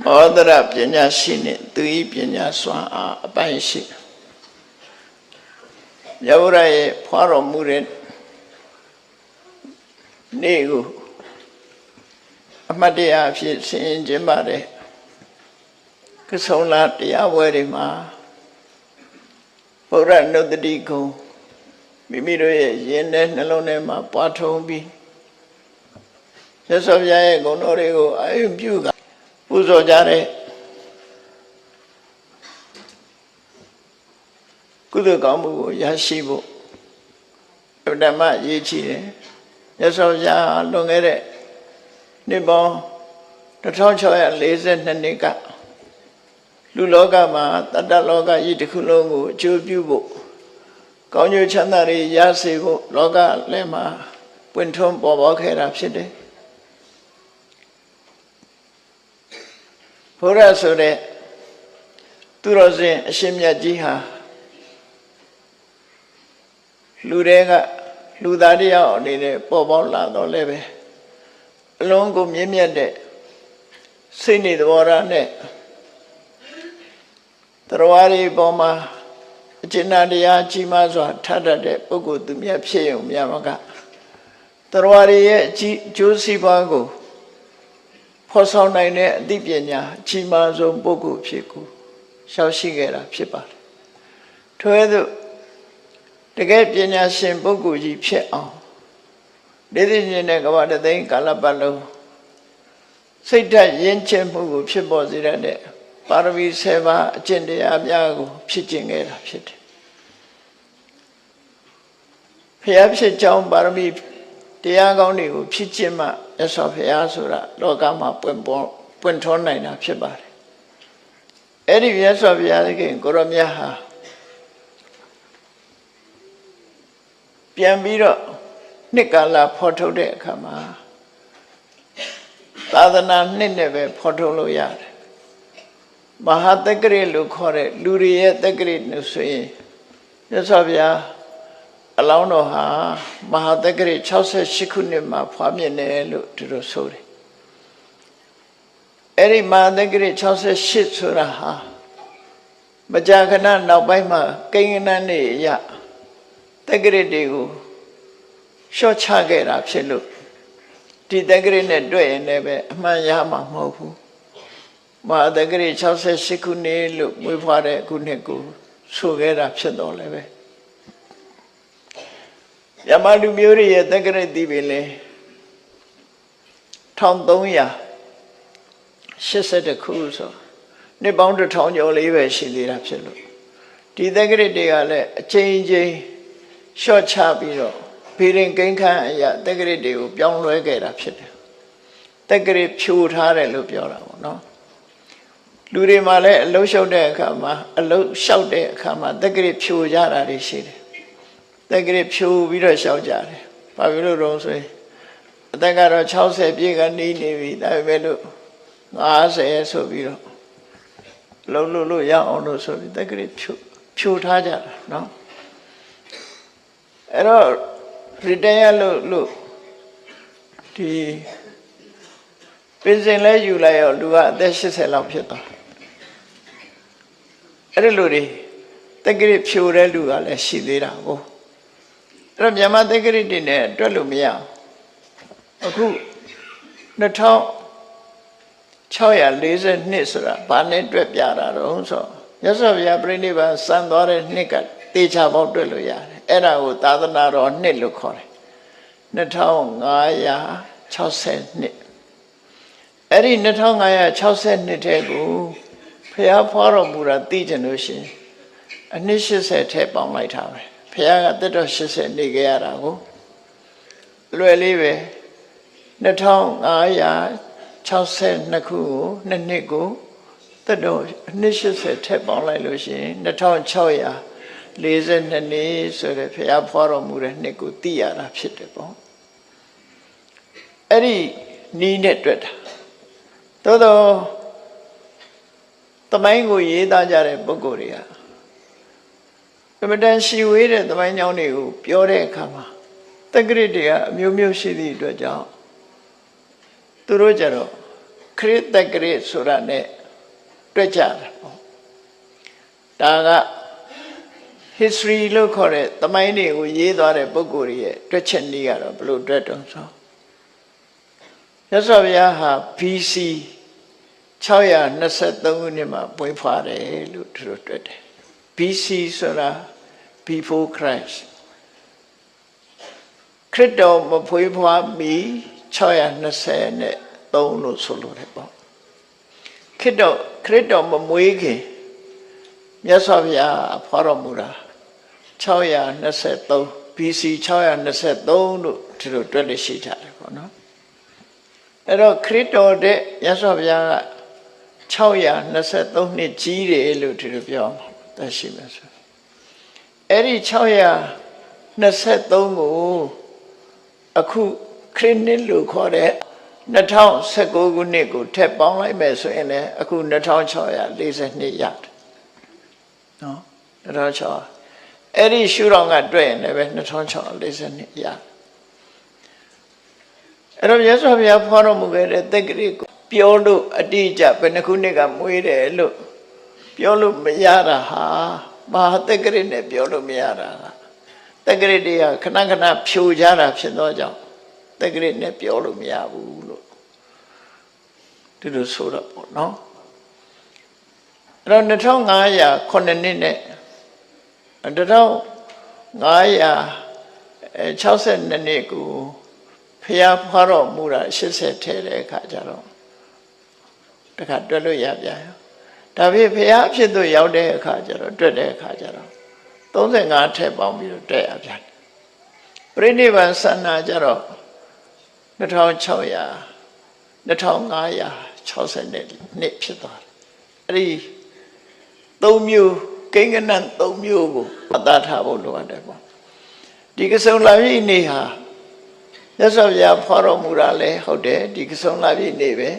မောဒရပညာရှိနဲ့သူဤပညာစွမ်းအားအပိုင်းရှိမြတ်ဗုဒ္ဓရဲ့ဖွားတော်မူတဲ့နေ့ကိုအမှတ်တရအဖြစ်ဆင်ခြင်ပါတယ်ကဆုံလာတရားပွဲတွေမှာဗုဒ္ဓနုတ္တိကုံမိမိတို့ရဲ့ရင်ထဲနှလုံးထဲမှာပွားထုံးပြီးမြတ်စွာဘုရားရဲ့ဂုဏ်တော်တွေကိုအာရုံပြုပူဇော်ကြတဲ့ကုသိုလ်ကောင်းမှုကိုရရှိဖို့ဓမ္မရေးချီတယ်မြတ်စွာဘုရားလွန်ခဲ့တဲ့နှစ်ပေါင်း1642နှစ်ကလူလောကမှာတတ္တလောကကြီးတစ်ခုလုံးကိုအကျိုးပြုဖို့ကောင်းကျိုးချမ်းသာတွေရစေဖို့လောကလည်းမှာပွင့်ထွန်းပေါ်ပေါက်ခဲ့တာဖြစ်တယ်ဘုရားဆိုတဲ့သူတော်စင်အရှင်မြတ်ကြီးဟာလူတွေကလူသားတယောက်အနေနဲ့ပေါ်ပေါက်လာတော့လည်းပဲအလုံးကိုမြင့်မြတ်တဲ့စိတ်နေသဘောထားနဲ့တရားတွေပေါ်မှာအကျဉ်းတရားကြီးမားစွာထပ်တတ်တဲ့ပုဂ္ဂိုလ်သူမြတ်ဖြစ်ရုံများမကတရားတွေရဲ့အကျိုးစီးပွားကိုဖော်ဆောင်နိုင်တဲ့အသိပညာအကြီးမားဆုံးပုဂ္ဂိုလ်ဖြစ်ကိုရှောက်ရှိခဲ့တာဖြစ်ပါတယ်။ထို့သောတကယ်ပညာရှင်ပုဂ္ဂိုလ်ကြီးဖြစ်အောင်ဒေသရှင်တဲ့ကမ္ဘာတသိန်းကာလပတ်လုံးစိတ်ဓာတ်ရင်းကျက်မှုကိုဖြစ်ပေါ်စေတဲ့ပါရမီ7ပါးအကျင့်တရားများကိုဖြစ်ကျင့်ခဲ့တာဖြစ်တယ်။ဖျားဖြစ်ကြောင်းပါရမီတရားကောင်းတွေကိုဖြစ်ကျင့်မှမြတ်စွာဘုရားဆိုတာလောကမှာပွင့်ထွန်းနိုင်တာဖြစ်ပါတယ်။အဲ့ဒီမြတ်စွာဘုရားခင်ကိုရောမြတ်ဟာပြန်ပြီးတော့နှစ်ကာလဖော်ထုတ်တဲ့အခါမှာသာသနာနှစ်နဲ့ပဲဖော်ထုတ်လို့ရတယ်။မဟာတက္ကရာလို့ခေါ်တဲ့လူတွေရဲ့တက္ကရာလို့ဆိုရင်မြတ်စွာဘုရားအလောင်းတော်ဟာမဟာတက္ကရာ68ခုနှစ်မှာဖွားမြင်တယ်လို့သူတို့ဆိုတယ်။အဲ့ဒီမဟာတက္ကရာ68ဆိုတာဟာမကြာခဏနောက်ပိုင်းမှာကိန်းဂဏန်းတွေအရတက္ကရာတွေကိုရှော့ချခဲ့တာဖြစ်လို့ဒီတက္ကရာနဲ့တွေ့ရင်လည်းပဲအမှန်ရမှာမဟုတ်ဘူး။မဟာတက္ကရာ68ခုနှစ်လို့မွေးဖွားတဲ့ခုနှစ်ကိုဆိုခဲ့တာဖြစ်တော့လည်းပဲယမလူမျိုးရဲ့တက္ကရာတိပဲလေ1380ခုဆိုနှစ်ပေါင်း1000ကျော်လေးပဲရှိသေးတာဖြစ်လို့ဒီတက္ကရာတွေကလည်းအချိန်ချင်းရှော့ချပြီးတော့ဖေရင်ကိန်းခန်းအရာတက္ကရာတွေကိုပြောင်းလဲခဲ့တာဖြစ်တယ်တက္ကရာဖြိုထားတယ်လို့ပြောတာပေါ့နော်လူတွေမှာလည်းအလုံးလျှောက်တဲ့အခါမှာအလုံးလျှောက်တဲ့အခါမှာတက္ကရာဖြိုကြတာတွေရှိတယ်တက္ကရာဖြိုပြီးတော့လျှောက်ကြတယ်ဘာဖြစ်လို့တော့ဆိုရင်အသက်ကတော့60ပြည့်ကနေနေပြီဒါပေမဲ့လို့50ဆိုပြီးတော့လုံးလို့ရအောင်လို့ဆိုပြီးတက္ကရာဖြိုထားကြတာနော်အဲ့တော့ retire လို့ဒီပင်စင်လဲယူလိုက်ရောလူကအသက်80လောက်ဖြစ်သွားအဲ့ဒီလူတွေတက္ကရာဖြိုတဲ့လူကလည်းရှိသေးတာကိုအဲ့တော့မြန်မာတက္ကရာတွေနဲ့တွက်လို့မရအောင်အခု2642ဆိုတာဘာနဲ့တွက်ပြတာတော့ဆိုမြတ်စွာဘုရားပြိဋိဘံစံသွားတဲ့နှစ်ကတေချာပေါက်တွက်လို့ရတယ်အဲ့ဒါကိုသာသနာတော်နှစ်လို့ခေါ်တယ်2562အဲ့ဒီ2562ထဲကိုဘုရားဖွားတော်မူတာသိကြလို့ရှိရင်အနှစ်80ထဲပေါင်းလိုက်တာပဲဘုရားကတက်တော့80နေကြရတာကိုလွယ်လေးပဲ2562ခုကိုနှစ်ကိုတက်တော့အနှစ်80ထဲပေါင်းလိုက်လို့ရှိရင်2642နှစ်ဆိုတဲ့ဘုရားဖွားတော်မူတဲ့နှစ်ကိုသိရတာဖြစ်တယ်ပေါ့အဲ့ဒီနီးနဲ့တွေ့တာသို့တော့သမိုင်းကိုရေးသားကြတဲ့ပုဂ္ဂိုလ်တွေကအမတန်ရှိဝေးတဲ့သမိုင်းကြောင်းတွေကိုပြောတဲ့အခါမှာတက္ကရာတွေကအမျိုးမျိုးရှိသည့်အတွက်ကြောင့်သူတို့ကြတော့ ခရစ်တက္ကရာဆိုတာနဲ့တွက်ကြတာပေါ့ဒါက history လို့ခေါ်တဲ့သမိုင်းတွေကိုရေးသွားတဲ့ပုဂ္ဂိုလ်ရဲ့တွက်ချက်နည်းကတော့ဘယ်လိုတွက်တုံးဆိုမြတ်စွာဘုရားဟာ BC 623ခုနှစ်မှာပွင့်ဖွားတယ်လို့သူတို့တွက်တယ် BC ဆိုတာ before Christ ခရစ်တော်မဖွေးဖွားမီ623လို့ဆိုလိုတယ်ပေါ့ခရစ်တော်မမွေးခင်မြတ်စွာဘုရားဖွားတော်မူတာ623 BC 623လို့ဒီလိုတွက်လို့ရှိကြတယ်ပေါ့နော်အဲ့တော့ခရစ်တော်တဲ့မြတ်စွာဘုရားက623နှစ်ကြီးတယ်လို့ဒီလိုပြောမှာသိရှိမယ်ဆိုအဲ့ဒီ623ကိုအခုခရစ်နှစ်လို့ခေါ်တဲ့2019ခုနှစ်ကိုထပ်ပေါင်းလိုက်မယ်ဆိုရင်လည်းအခု2642ရတယ်နော်2600အဲ့ဒီရှုထောင့်ကတွေ့ရင်လည်းပဲ2642ရအဲ့တော့မြတ်စွာဘုရားဖွားတော်မူခဲ့တဲ့တက္ကရာကိုပြောလို့အတိအကျဘယ်နှခုနှစ်ကမွေးတယ်လို့ပြောလို့မရတာဟာမဟာတက္ကရာနဲ့ပြောလို့မရတာတက္ကရာတွေကခဏခဏဖြိုကြတာဖြစ်သောကြောင့်တက္ကရာနဲ့ပြောလို့မရဘူးလို့ဒီလိုဆိုတော့ပေါ့နော်အဲ့တော့2500နှစ်နဲ့1562နှစ်ကိုဖျားဖွားတော်မူတာ80ထဲတဲ့အခါကျတော့တခါတွက်လို့ရပြန်ရောဒါဖြစ်ဖျားဖြစ်သူရောက်တဲ့အခါကျတော့တွက်တဲ့အခါကျတော့35ထဲပေါင်းပြီးတော့တွက်ရပြန်ပြိဋိဘံဆန္နာကျတော့2560နှစ်ဖြစ်သွားတယ်အဲ့ဒီ3မျိုးကိန်းကနန်3မျိုးကိုအသာထားဖို့လိုအပ်တယ်ပေါ့ဒီကစုံလာပြီနေ့ဟာမြတ်စွာဘုရားဖွားတော်မူတာလည်းဟုတ်တယ်ဒီကစုံလာပြီနေ့ပဲ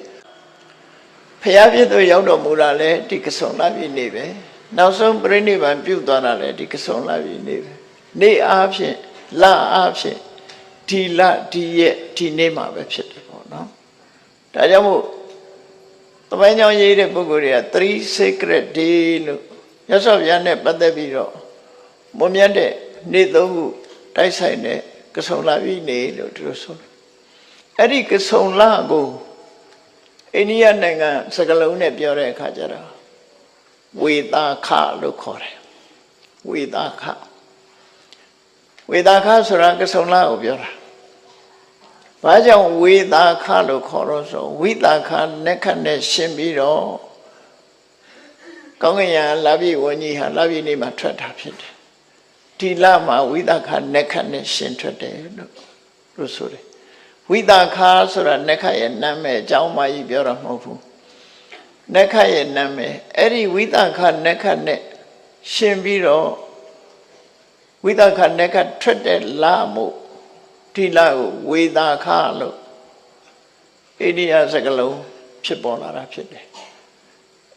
ဖျားပြည့်သူရောက်တော်မူတာလည်းဒီကစုံလာပြီနေ့ပဲနောက်ဆုံးပြိဋိဘံပြုသွားတာလည်းဒီကစုံလာပြီနေ့ပဲနေ့အားဖြင့်လအားဖြင့်ဒီလဒီရက်ဒီနေ့မှာပဲဖြစ်တယ်ပေါ့နော်ဒါကြောင့်မို့သမိုင်းကြောင်းရေးတဲ့ပုဂ္ဂိုလ်တွေက3 sacred day လို့မြတ်စွာဘုရားနဲ့ပတ်သက်ပြီးတော့မွန်မြတ်တဲ့နေ့3ခုတိုက်ဆိုင်တဲ့ကစုံလပြီနေ့လို့သူတို့ဆိုတယ်အဲ့ဒီကစုံလကိုအိန္ဒိယနိုင်ငံစကားလုံးနဲ့ပြောတဲ့အခါကျတော့ဝေသာခလို့ခေါ်တယ်ဝေသာခဆိုတာကစုံလကိုပြောတာဘာကြောင့်ဝေသာခလို့ခေါ်တော့ဆိုဝိသာခနက္ခနဲ့ရှင်းပြီးတော့ကောင်းကင်ယံလာပြီဝဏီဟာလာပြီနေ့မှာထွက်တာဖြစ်တယ်ဒီလမှာဝိသာခနက္ခနဲ့ရှင်းထွက်တယ်လို့ဆိုတယ်ဝိသာခဆိုတာနက္ခရဲ့နာမည်အကြောင်းမှကြီးပြောတာမဟုတ်ဘူးနက္ခရဲ့နာမည်အဲ့ဒီဝိသာခနက္ခနဲ့ရှင်းပြီးတော့ဝိသာခနက္ခထွက်တဲ့လမို့ဒီလကိုဝေသာခလို့အိန္ဒိယစကားလုံးဖြစ်ပေါ်လာတာဖြစ်တယ်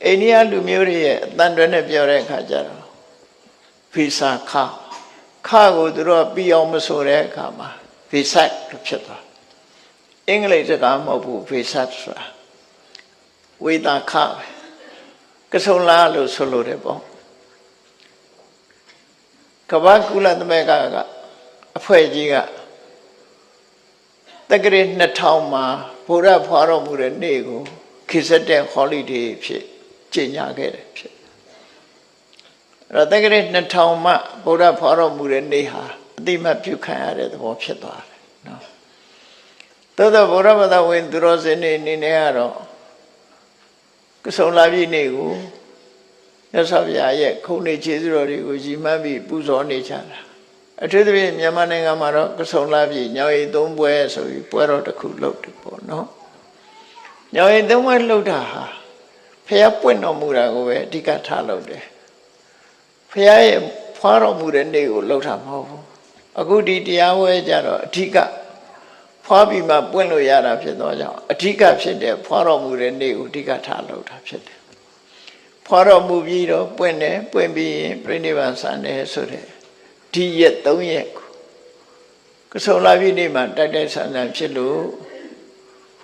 အိန္ဒိယလူမျိုးတွေရဲ့အတန်တွဲနဲ့ပြောတဲ့အခါကျတော့ဖိစာခကိုသူတို့ပြီးအောင်မဆိုတဲ့အခါမှာဖိစတ်လို့ဖြစ်သွားအင်္ဂလိပ်စကားမဟုတ်ဘူးဖိစတ်ဆိုတာဝေသာခပဲကစုံလာလို့ဆိုလိုတယ်ပေါ့ကမ္ဘာကုလသမဂ္ဂကအဖွဲ့ကြီးကတက္ကရာ2000မှာဘုရားဖွားတော်မူတဲ့နေ့ကိုခေတ်ဆက်တဲ့ holiday ဖြစ်ကြေညာခဲ့တယ်ဖြစ်အဲ့တော့တက္ကရာ2000မှာဘုရားဖွားတော်မူတဲ့နေ့ဟာအတိမတ်ပြုခံရတဲ့သဘောဖြစ်သွားတယ်နော်သို့သောဘုရားဘာသာဝင်သူတော်စင်တွေအနေနဲ့ကတော့ကစုံလာပြီနေ့ကိုမြတ်စွာဘုရားရဲ့ခုံနေခြေစွတော်တွေကိုရည်မှန်းပြီးပူဇော်နေကြတာအထူးသဖြင့်မြန်မာနိုင်ငံမှာတော့ကစုံလာပြီညောင်ရည်သုံးပွဲဆိုပြီးပွဲတော်တစ်ခုလုပ်တယ်ပေါ့နော်ညောင်ရည်သုံးပွဲလုပ်တာဟာဖះပွင့်တော်မူတာကိုပဲအဓိကထားလုပ်တယ်ဖះရဲ့ဖွားတော်မူတဲ့နေ့ကိုလုပ်တာမဟုတ်ဘူးအခုဒီတရားဝဲကြတော့အဓိကဖွားပြီးမှပွင့်လို့ရတာဖြစ်သောကြောင့်အဓိကဖြစ်တဲ့ဖွားတော်မူတဲ့နေ့ကိုအဓိကထားလုပ်တာဖြစ်တယ်ဖွားတော်မူပြီးတော့ပွင့်တယ်ပွင့်ပြီးရင်ပြိဋိဘံဆန်တယ်ဆိုတဲ့ဒီရက်3ရက်ကိုကစုံလာပြီနေ့မှာတိုက်တိုက်ဆန်ဆန်ဖြစ်လို့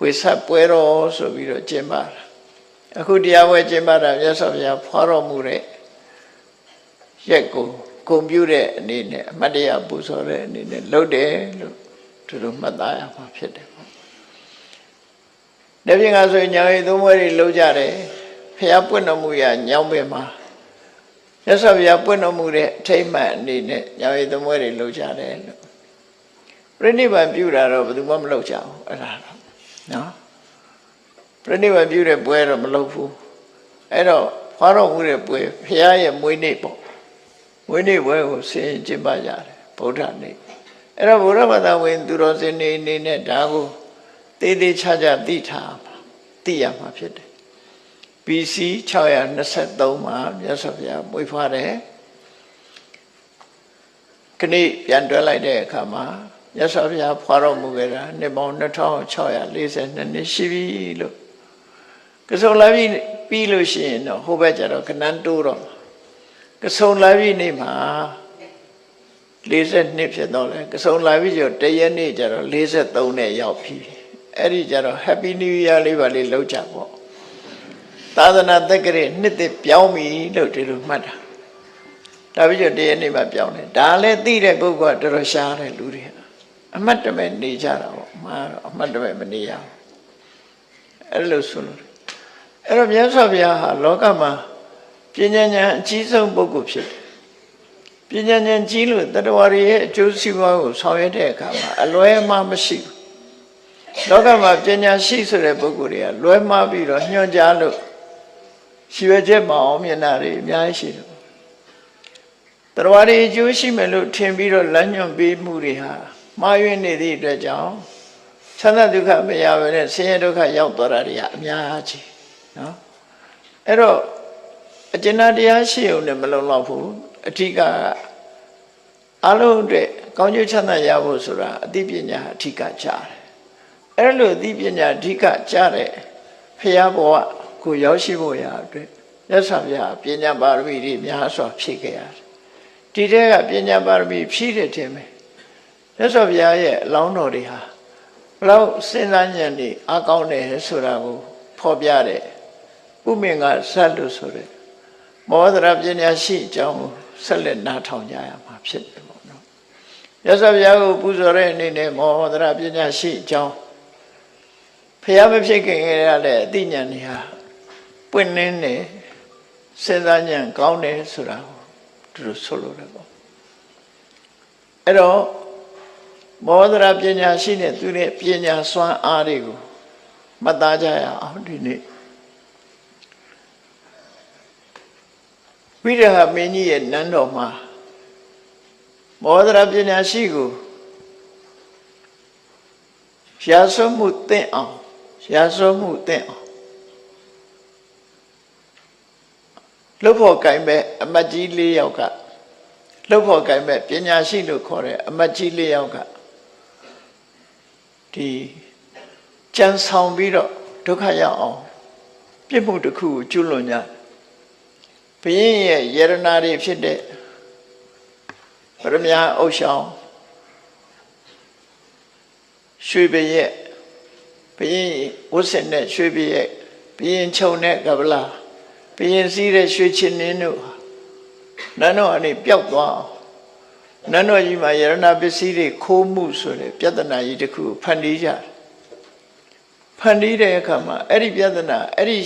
ဝ ဝိဆက်ပွဲတော်ဆိုပြီးတော့ကျင်းပတာအခုတရားပွဲကျင်းပတာမြတ်စွာဘုရားဖွာတော်မူတဲ့ရက်ကိုဂုဏ်ပြုတဲ့အနေနဲ့အမတ်တရားပူဇော်တဲ့အနေနဲ့လုပ်တယ်လို့သူတို့မှတ်သားရမှာဖြစ်တယ်ပေါ့။ဒါပြင်ကဆိုရင်ညောင်ရည်သုံးပွဲတွေလုပ်ကြတယ်ဘုရားပွင့်တော်မူရာညောင်ပင်မှာမြတ်စွာဘုရားပွင့်တော်မူတဲ့အထိမ့်မှန်အနေနဲ့ညောင်ရည်သုံးပွဲတွေလုပ်ကြတယ်လို့ပြိဋိဘံပြုတာတော့ဘယ်သူမှမလုပ်ကြဘူးအဲ့ဒါတော့နော်ပြိဋိဘံပြုတဲ့ပွဲတော့မလုပ်ဘူးအဲ့တော့ဖွာတော်မူတဲ့ပွဲဘုရားရဲ့မွေးနေ့ပေါ့မွေးနေ့ပွဲကိုဆင်ကျင်းပကြတယ်ဗုဒ္ဓနေ့အဲ့တော့ဘုရားဘာသာဝင်သူတော်စင်နေနေနဲ့ဒါကိုသေးသေးချာချာသိထားသိရမှာဖြစ်တယ်BC 623မှာမြတ်စွာဘုရားမွေးဖွားတယ်ခဏပြန်တွဲလိုက်တဲ့အခါမှာမြတ်စွာဘုရားဖွာတော်မူခဲ့တာနှစ်ပေါင်း2642နှစ်ရှိပြီလို့ကဆုံလာပြီပြီးလို့ရှိရင်တော့ဟိုဘက်ကျတော့ကနန်းတိုးတော့ကဆုံလာပြီနေ့မှာ42ဖြစ်တော့လေကဆုံလာပြီကျတော့တရက်နေ့ကျတော့43နဲ့ရောက်ပြီအဲ့ဒီကျတော့ Happy New Year လေးပါလေးလောက်ကြပေါ့သာသနာတက္ကရာနှစ်သက်ပြောင်းပြီလို့ဒီလိုမှတ်တာဒါပြီးတော့တရက်နေ့မှပြောင်းတယ်ဒါလည်းသိတဲ့ပုဂ္ဂိုလ်ကတော်တော်ရှားတဲ့လူတွေအမှတ်တမဲ့နေကြတာပေါ့မှာတော့အမှတ်တမဲ့မနေရဘူးအဲ့လိုဆိုလို့အဲ့တော့မြတ်စွာဘုရားဟာလောကမှာပညာဉာဏ်အကြီးဆုံးပုဂ္ဂိုလ်ဖြစ်တယ်ပညာဉာဏ်ကြီးလို့တတ္တဝါတွေရဲ့အကျိုးစီးပွားကိုဆောင်ရွက်တဲ့အခါမှာအလွဲမှားမရှိဘူးလောကမှာပညာရှိဆိုတဲ့ပုဂ္ဂိုလ်တွေကလွဲမှားပြီးတော့ညွှန်ကြားလို့ရှိရချက်မအောင်မြင်တာတွေအများကြီးရှိတယ်တတ္တဝါတွေအကျိုးရှိမယ်လို့ထင်ပြီးတော့လမ်းညွှန်ပေးမှုတွေဟာမှားယွင်းနေသည့်အတွက်ကြောင့်ချမ်းသာဒုက္ခမရဘဲနဲ့ဆင်းရဲဒုက္ခရောက်သွားတာတွေကအများကြီးနော်အဲ့တော့အကျဉ်းတရားရှိုံနဲ့မလုံလောက်ဘူးအဓိကအလုံးအတွက်ကောင်းကျိုးချမ်းသာရဖို့ဆိုတာအသိပညာအဓိကကြားတယ်အဲ့လိုအသိပညာအဓိကကြားတဲ့ဖရာဘဝကိုရောက်ရှိဖို့ရအတွက်မြတ်စွာဘုရားပညာပါရမီတွေများစွာဖြည့်ခဲ့ရတယ်ဒီတဲ့ကပညာပါရမီဖြည့်တဲ့တင်ပဲမြတ်စွာဘုရားရဲ့အလောင်းတော်တွေဟာဘလောက်စဉ်းစားဉာဏ်တွေအကောင်းတယ်ဆိုတာကိုဖော်ပြတဲ့ဥမင်္ဂဇတ်လို့ဆိုတဲ့မောဒရာပညာရှိအကြောင်းကိုဆက်လက်နားထောင်ကြရမှာဖြစ်တယ်ပေါ့နော်မြတ်စွာဘုရားကိုပူဇော်တဲ့အနေနဲ့မောဒရာပညာရှိအကြောင်းဖျားမဖြစ်ခင်ရတဲ့အသိဉာဏ်တွေဟာပွင့်လင်းနေစဉ်းစားဉာဏ်ကောင်းတယ်ဆိုတာကိုသူတို့ဆိုလိုတယ်ပေါ့အဲ့တော့မောဒရာပညာရှိတဲ့သူရဲ့ပညာစွမ်းအားတွေကိုမှတ်သားကြရအောင်ဒီနေ့ဝိရဟမင်းကြီးရဲ့နန်းတော်မှာမောဒရာပညာရှိကိုရာဇဝမှုသင့်အောင်ရာဇဝမှုသင့်အောင်လှုပ်ဖို့ကိုင်မဲ့အမတ်ကြီး၄ယောက်ကလှုပ်ဖို့ကိုင်မဲ့ပညာရှိလို့ခေါ်တဲ့အမတ်ကြီး၄ယောက်ကဒီကြံဆောင်ပြီးတော့ဒုက္ခရောက်အောင်ပြစ်မှုတစ်ခုကိုကျွလွန်ကြဘုရင်ရဲ့ယရနာတွေဖြစ်တဲ့ပရမညာအုပ်ဆောင်ရွှေဘရဲ့ဘုရင်ဝတ်ဆင်တဲ့ရွှေဘရဲ့ဘုရင်ခြုံတဲ့ကပလာဘုရင်စီးတဲ့ရွှေချင်းနှင်းတို့နန်းတော်အနေပျောက်သွားနန်းတော်ကြီးမှာယရနာပစ္စည်းတွေခိုးမှုဆိုတဲ့ပြဿနာကြီးတစ်ခုဖန်တီးကြဖန်တီးတဲ့အခါမှာအဲ့ဒီပြဿနာအဲ့ဒီ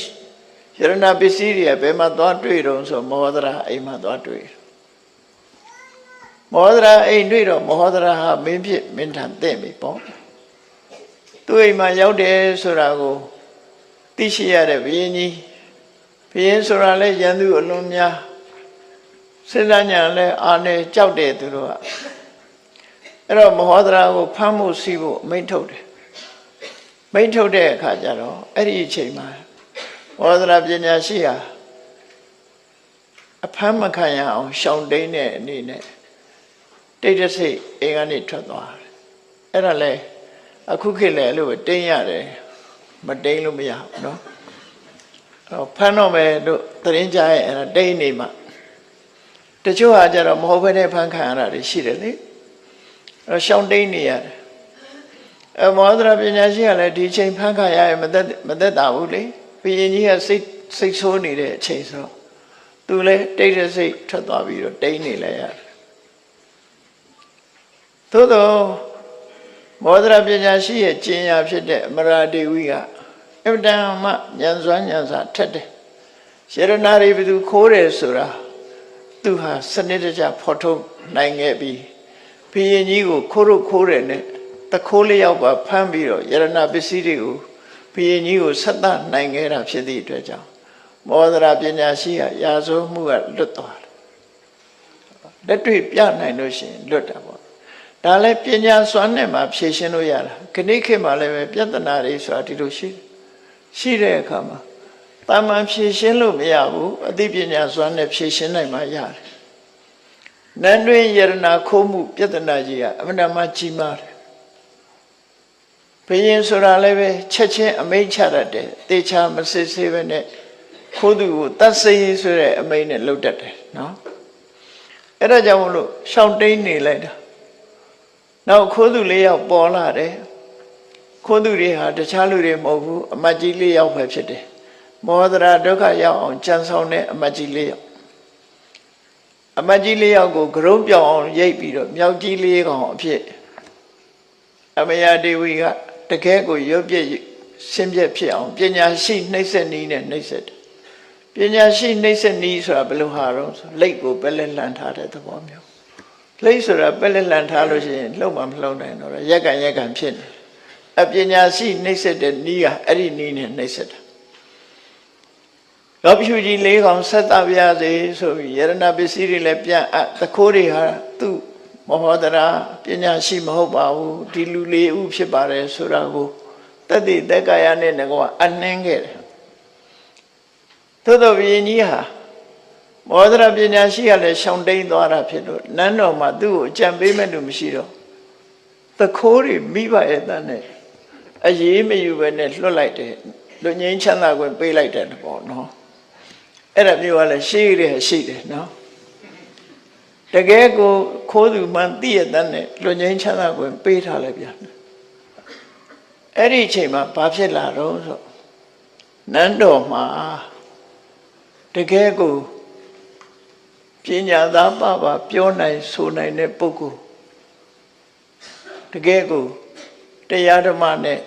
ယရနာပစ္စည်းတွေကဘယ်မှာသွားတွေ့တော့ဆိုမောဒရာအိမ်မှာသွားတွေ့မောဒရာအိမ်တွေ့တော့မောဒရာဟာမင်းဖြစ်မင်းထန်တဲ့ပြီပေါ့သူ့အိမ်မှာရောက်တယ်ဆိုတာကိုသိရှိရတဲ့ဘုရင်ကြီးဘုရင်ဆိုတာလဲရန်သူအလွန်များစဉ်းစားဉာဏ်လဲအာနေကြောက်တယ်သူတို့ကအဲ့တော့မောဒရာကိုဖမ်းဖို့စီးဖို့မိန့်ထုတ်တယ်မိန့်ထုတ်တဲ့အခါကျတော့အဲ့ဒီအချိန်မှာမောဒရာပညာရှိဟာအဖမ်းမခံရအောင်ရှောင်တိန်တဲ့အနေနဲ့တိတ်တဆိတ်အိမ်ကနေထွက်သွားတယ်အဲ့ဒါလဲအခုခေတ်လဲအဲ့လိုပဲတိန်ရတယ်မတိန်လို့မရဘူးเนาะဖမ်းတော့မယ်လို့သတင်းကြားရဲ့အဲ့ဒါတိန်နေမှာတချို့ဟာကြတော့မဟုတ်ဘဲနဲ့ဖမ်းခံရတာတွေရှိတယ်လေအဲ့တော့ရှောင်တိန်နေရတယ် မောဒရာပညာရှိကလည်းဒီချိန်ဖန်ခါရရင်မသက်တာဘူးလေဘုရင်ကြီးကစိတ်ဆိုးနေတဲ့အချိန်ဆိုတော့သူလည်းတိတ်တဲ့စိတ်ထွက်သွားပြီးတော့တိတ်နေလဲရတယ်သို့တော့မောဒရာပညာရှိရဲ့ကျင့်ရာဖြစ်တဲ့အမရာဒေဝီကအဗ္ဗဒံမဉာဏ်စွမ်းဉာဏ်စာထက်တယ်ယရနာတွေဘယ်သူခိုးတယ်ဆိုတာသူဟာစနစ်တကျဖော်ထုတ်နိုင်ခဲ့ပြီးဘုရင်ကြီးကိုခိုးတယ်နဲ့တခိုးလေးယောက်ပါဖမ်းပြီးတော့ယရနာပစ္စည်းတွေကိုဘုရင်ကြီးကိုဆက်သနိုင်ခဲ့တာဖြစ်သည့်အတွက်ကြောင့်မောဒရာပညာရှိကရာဇဝမှုကလွတ်သွားတယ်လက်တွေ့ပြနိုင်လို့ရှိရင်လွတ်တာပေါ့ဒါလည်းပညာစွမ်းနဲ့မှဖြေရှင်းလို့ရတာခဏခေတ်မှလည်းပဲပြဿနာတွေဆိုတာဒီလိုရှိတဲ့အခါမှာတာမန်ဖြေရှင်းလို့မရဘူးအသိပညာစွမ်းနဲ့ဖြေရှင်းနိုင်မှရတယ်နန်းတွင်ယရနာခိုးမှုပြဿနာကြီးကအမှန်တမ်းကြီးမားတယ်ဘုရင်ဆိုတာလည်းပဲချက်ချင်းအမိန့်ချတတ်တယ်တေချာမစစ်ဆေးပဲနဲ့ခိုးသူကိုတတ်စေးဆိုတဲ့အမိန့်နဲ့လုပ်တတ်တယ်နော်အဲ့ဒါကြောင့်မလို့ရှောင်တိန်နေလိုက်တာနောက်ခိုးသူ၄ယောက်ပေါ်လာတယ်ခိုးသူတွေဟာတခြားလူတွေမဟုတ်ဘူးအမတ်ကြီး၄ယောက်ပဲဖြစ်တယ်မောဒရာဒုက္ခရောက်အောင်ကြံဆောင်တဲ့အမတ်ကြီး၄ယောက်အမတ်ကြီး၄ယောက်ကိုဂရုံးပြောင်းအောင်ရိတ်ပြီးတော့မြောက်ကြီး၄ကောင်အဖြစ်အမယာဒေဝီကတကယ်ကိုရုပ်ပြည့်ရှင်းပြဖြစ်အောင်ပညာရှိနှိမ့်ဆက်နည်းနဲ့နှိမ့်ဆက်တယ်ပညာရှိနှိမ့်ဆက်နည်းဆိုတာဘယ်လိုဟာတော့ဆိုလက်ကိုပဲလက်လန်ထားတဲ့သဘောမျိုးလက်ဆိုတာပဲလက်လန်ထားလို့ရှိရင်လှုပ်မှမလှုပ်နိုင်တော့ရက်ကန်ဖြစ်နေအပညာရှိနှိမ့်ဆက်တဲ့နည်းကအဲ့ဒီနည်းနဲ့နှိမ့်ဆက်တာလောဖြူကြီး၄ကောင်ဆက်တာပြစေဆိုပြီးယရဏပစ္စည်းတွေလည်းပြန်တခိုးတွေဟာသူ့မဟောဒရာပညာရှိမဟုတ်ပါဘူးဒီလူ၄ဦးဖြစ်ပါတယ်ဆိုတာကိုတတိတက္ကရာနဲ့ငါကအနှင်းခဲ့တယ်သို့တော်ဘုရင်ကြီးဟာမောဒရာပညာရှိကလည်းရှောင်တိန်သွားတာဖြစ်လို့နန်းတော်မှာသူ့ကိုအကြံပေးမဲ့လူမရှိတော့တခိုးတွေမိဘရဲ့တန်းနဲ့အရေးမယူပဲနဲ့လွတ်လိုက်တယ်လူငင်းချမ်းသာခွင့်ပေးလိုက်တယ်ပေါ့နော်အဲ့ဒါမျိုးကလည်းရှိတယ်နော်တကယ်ကိုခိုးသူမှန်သိရတဲ့နဲ့လူငင်းချမ်းသာခွင့်ပေးထားလိုက်ပြန်အဲ့ဒီအချိန်မှာဘာဖြစ်လာတော့ဆိုနန်းတော်မှာတကယ်ကိုပညာသားပါပြောနိုင်ဆိုနိုင်တဲ့ပုဂ္ဂိုလ်တကယ်ကိုတရားဓမ္မနဲ့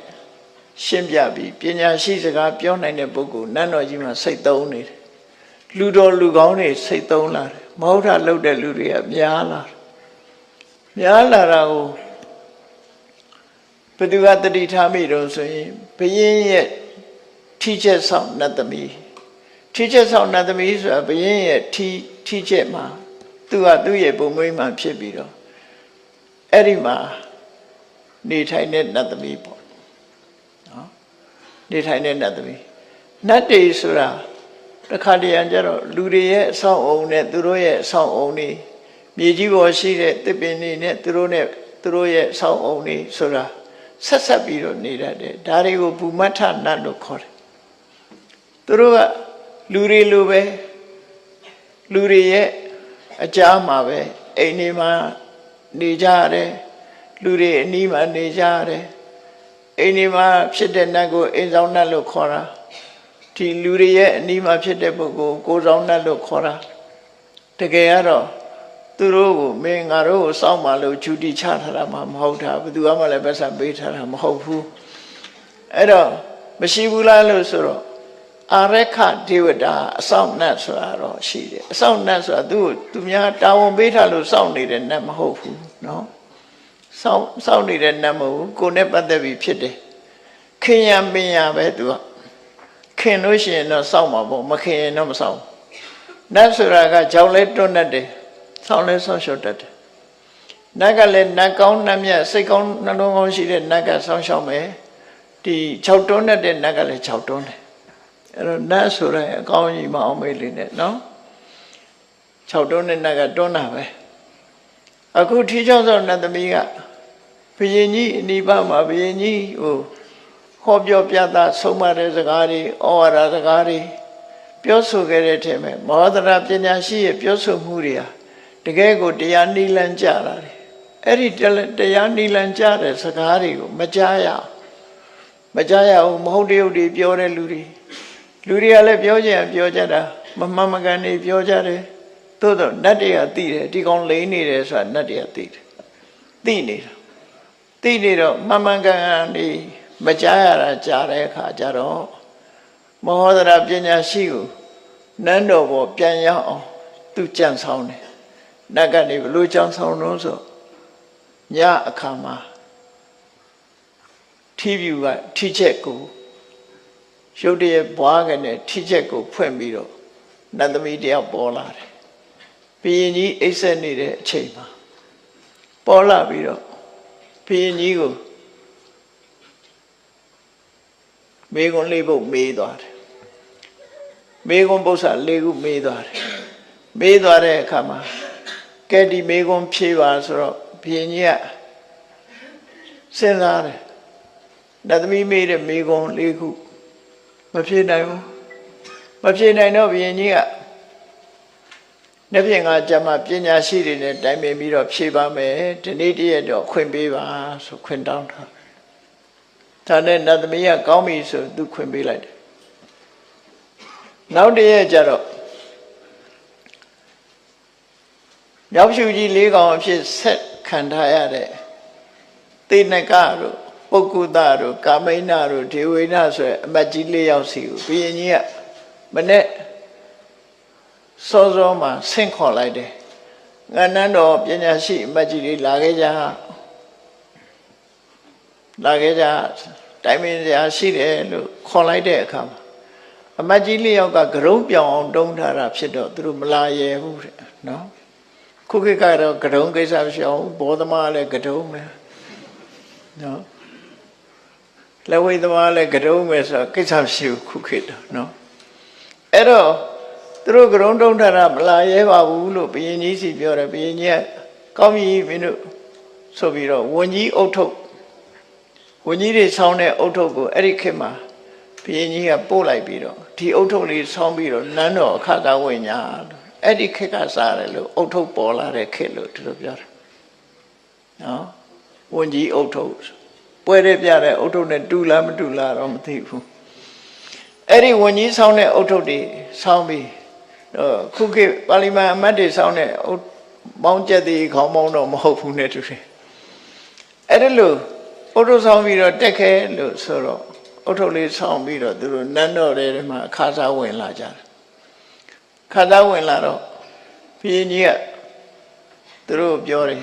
ရှင်းပြပြီးပညာရှိစကားပြောနိုင်တဲ့ပုဂ္ဂိုလ်နန်းတော်ကြီးမှာစိတ်သုံးနေတယ်လူတော်လူကောင်းတွေစိတ်သုံးလာတယ်မဟုတ်တာလုပ်တဲ့လူတွေကများလာတာကိုဘယ်သူကတတိထားမိတော့ဆိုရင်ဘုရင်ရဲ့ထိချက်ဆောင်နတ်သမီးထိချက်ဆောင်နတ်သမီးဆိုတာဘုရင်ရဲ့ထိချက်မှာသူကသူ့ရဲ့ပုံမွေးမှဖြစ်ပြီးတော့အဲ့ဒီမှာနေထိုင်တဲ့နတ်သမီးပေါ့နော်နေထိုင်တဲ့နတ်သမီးနတ်တွေဆိုတာတခါတရံကျတော့လူတွေရဲ့အဆောင်အုံနဲ့သူတို့ရဲ့အဆောင်အုံတွေမြေကြီးပေါ်ရှိတဲ့တစ်ပင်တွေနဲ့သူတို့ရဲ့အဆောင်အုံတွေဆိုတာဆက်ပြီးတော့နေတတ်တယ်ဒါတွေကိုဘူမထနတ်လို့ခေါ်တယ်သူတို့ကလူတွေလိုပဲလူတွေရဲ့အကြားမှာပဲအိမ်တွေမှာနေကြရတယ်လူတွေအနီးမှာနေကြရတယ်အိမ်တွေမှာဖြစ်တဲ့နတ်ကိုအိမ်ဆောင်နတ်လို့ခေါ်တာဒီလူတွေရဲ့အနီးမှာဖြစ်တဲ့ပုဂ္ဂိုလ်ကိုယ်ဆောင်နတ်လို့ခေါ်တာတကယ်ကတော့သူတို့ကိုမင်းငါတို့ကိုစောင့်ပါလို့ဂျူတီချထားတာမှမဟုတ်တာဘယ်သူမှလည်းပတ်စံပေးထားတာမဟုတ်ဘူးအဲ့တော့မရှိဘူးလားလို့ဆိုတော့အာရခဒေဝတာအဆောင်နတ်ဆိုတာတော့ရှိတယ်အဆောင်နတ်ဆိုတာသူများတာဝန်ပေးထားလို့စောင့်နေတဲ့နတ်မဟုတ်ဘူးနော်စောင့်နေတဲ့နတ်မဟုတ်ဘူးကိုယ်နဲ့ပတ်သက်ပြီးဖြစ်တယ်ခင်ရပင်ရပဲသူကခင်လို့ရှိရင်တော့စောင့်မှာပေါ့မခင်ရင်တော့မစောင့်နတ်ဆိုတာကကြောင်လဲတွန်းတတ်တယ်စောင့်လဲဆောက်ရှော့တတ်တယ်နတ်ကလည်းနတ်ကောင်းနတ်မြတ်စိတ်ကောင်းနှလုံးကောင်းရှိတဲ့နတ်ကစောင့်ရှောက်မယ်ဒီ6တွန်းတတ်တဲ့နတ်ကလည်း6တွန်းတယ်အဲ့တော့နတ်ဆိုတဲ့အကောင်းကြီးမအောင်မေးလေးနဲ့နော်6တွန်းတဲ့နတ်ကတွန်းတာပဲအခုထီးချောင်းဆောင်နတ်သမီးကဘုရင်ကြီးအနိဗ္ဗာန်မှာဘုရင်ကြီးဟိုဟောပြောပြတာဆုံးမတဲ့စကားတွေဩဝါဒစကားတွေပြောဆိုခဲ့တဲ့ထဲမှာမဟောဒရာပညာရှိရဲ့ပြောဆိုမှုတွေဟာတကယ်ကိုတရားနိလန်းကြတာတယ် အဲ့ဒီတရားနိလန်ကြတဲ့စကားတွေကိုမကြားရဘူးမဟုတ်တရုပ်တွေပြောတဲ့လူတွေကလည်းပြောကြပြောကြတာမမှန်မကန်နေပြောကြတယ်သို့တော့နတ်တွေကသိတယ်ဒီကောင်လိမ့်နေတယ်ဆိုတာနတ်တွေကသိတယ်သိနေတော့မှန်မှန်ကန်ကန်နေမကြားရတာကြားတဲ့အခါကျတော့မဟောဒရာပညာရှိကိုနန်းတော်ပေါ်ပြန်ရောက်အောင်သူကြံဆောင်တယ်နတ်ကနေဘလို့ကြံဆောင်လို့ဆိုညအခါမှာထီးပြူကထီးချက်ကိုရုတ်တရက်ဘွားကနေထီးချက်ကိုဖွင့်ပြီးတော့နတ်သမီးတယောက်ပေါ်လာတယ်ဘုရင်ကြီးအိပ်စက်နေတဲ့အချိန်မှာပေါ်လာပြီးတော့ဘုရင်ကြီးကိုမေကွန်လေးပုတ်မေးသွားတယ်မေကွန်ပု္ပ္ပစာ၄ခုမေးသွားတယ်မေးသွားတဲ့အခါမှာကဲဒီမေကွန်ဖြေပါဆိုတော့ဘုရင်ကြီးကစဉ်းစားတယ်နတ်သမီးမေးတဲ့မေကွန်၄ခုမဖြေနိုင်ဘူးမဖြေနိုင်တော့ဘုရင်ကြီးကနေ့ပြင်ကကြမှာပညာရှိတွေနဲ့တိုင်ပင်ပြီးတော့ဖြေပါမယ်ဒီနေ့တည်းတော့ခွင့်ပေးပါဆိုခွင့်တောင်းတာဒါနဲ့နတ်သမီးကကောင်းပြီဆိုသူခွင့်ပေးလိုက်တယ်နောက်တည်းကျတော့မြောက်ဖြူကြီး၄ကောင်အဖြစ်ဆက်ခံထားရတဲ့သေနကတို့ပုဂ္ဂုတတို့ကာမိဏတို့ဒေဝိနဆိုတဲ့အမတ်ကြီး၄ယောက်စီကိုဘုရင်ကြီးကမနဲ့စောစောမှာဆင့်ခေါ်လိုက်တယ်ငါနန်းတော်ပညာရှိအမတ်ကြီးတွေလာခဲ့ကြတိုင်ပင်စရာရှိတယ်လို့ခေါ်လိုက်တဲ့အခါမှာအမတ်ကြီး၄ယောက်ကကရုံးပြောင်းအောင်တုံးထားတာဖြစ်တော့သူတို့မလာရဲဘူးတဲ့နော်ခုခေတ်ကတော့ကရုံးကိစ္စမရှိအောင်ဘောသမားလည်းကရုံးပဲနော်လက်ဝိသမားလည်းကရုံးပဲဆိုတော့ကိစ္စမရှိဘူးခုခေတ်တော့နော်အဲ့တော့သူတို့ကရုံးတုံးထားတာမလာရဲပါဘူးလို့ဘုရင်ကြီးစီပြောတယ်ဘုရင်ကြီးကကောင်းပြီမင်းတို့ဆိုပြီးတော့ဝန်ကြီးအုပ်ထုပ်ဝန်ကြီးတွေဆောင်းတဲ့အုပ်ထုပ်ကိုအဲ့ဒီခေတ်မှာဘုရင်ကြီးကပို့လိုက်ပြီးတော့ဒီအုပ်ထုပ်လေးဆောင်းပြီးတော့နန်းတော်အခါကဝင်ညာလို့အဲ့ဒီခေတ်ကစားတယ်လို့အုပ်ထုပ်ပေါ်လာတဲ့ခေတ်လို့သူတို့ပြောတယ်နော်ဝန်ကြီးအုပ်ထုပ်ပွဲရပြတဲ့အုပ်ထုပ်နဲ့တူလားမတူလားတော့မသိဘူးအဲ့ဒီဝန်ကြီးဆောင်းတဲ့အုပ်ထုပ်တွေဆောင်းပြီးခုခေတ်ပါလီမန်အမတ်တွေဆောင်းတဲ့ပေါင်းချက်တွေခေါင်းပေါင်းတော့မဟုတ်ဘူးနဲ့တူတယ်အဲ့ဒါလို့အုပ်ထုပ်ဆောင်းပြီးတော့တက်ခဲလို့ဆိုတော့အုပ်ထုပ်လေးဆောင်းပြီးတော့သူတို့နန်းတော်ထဲမှာအခါစားဝင်လာကြတယ်ခါစားဝင်လာတော့ဘုရင်ကြီးကသူတို့ပြောတယ်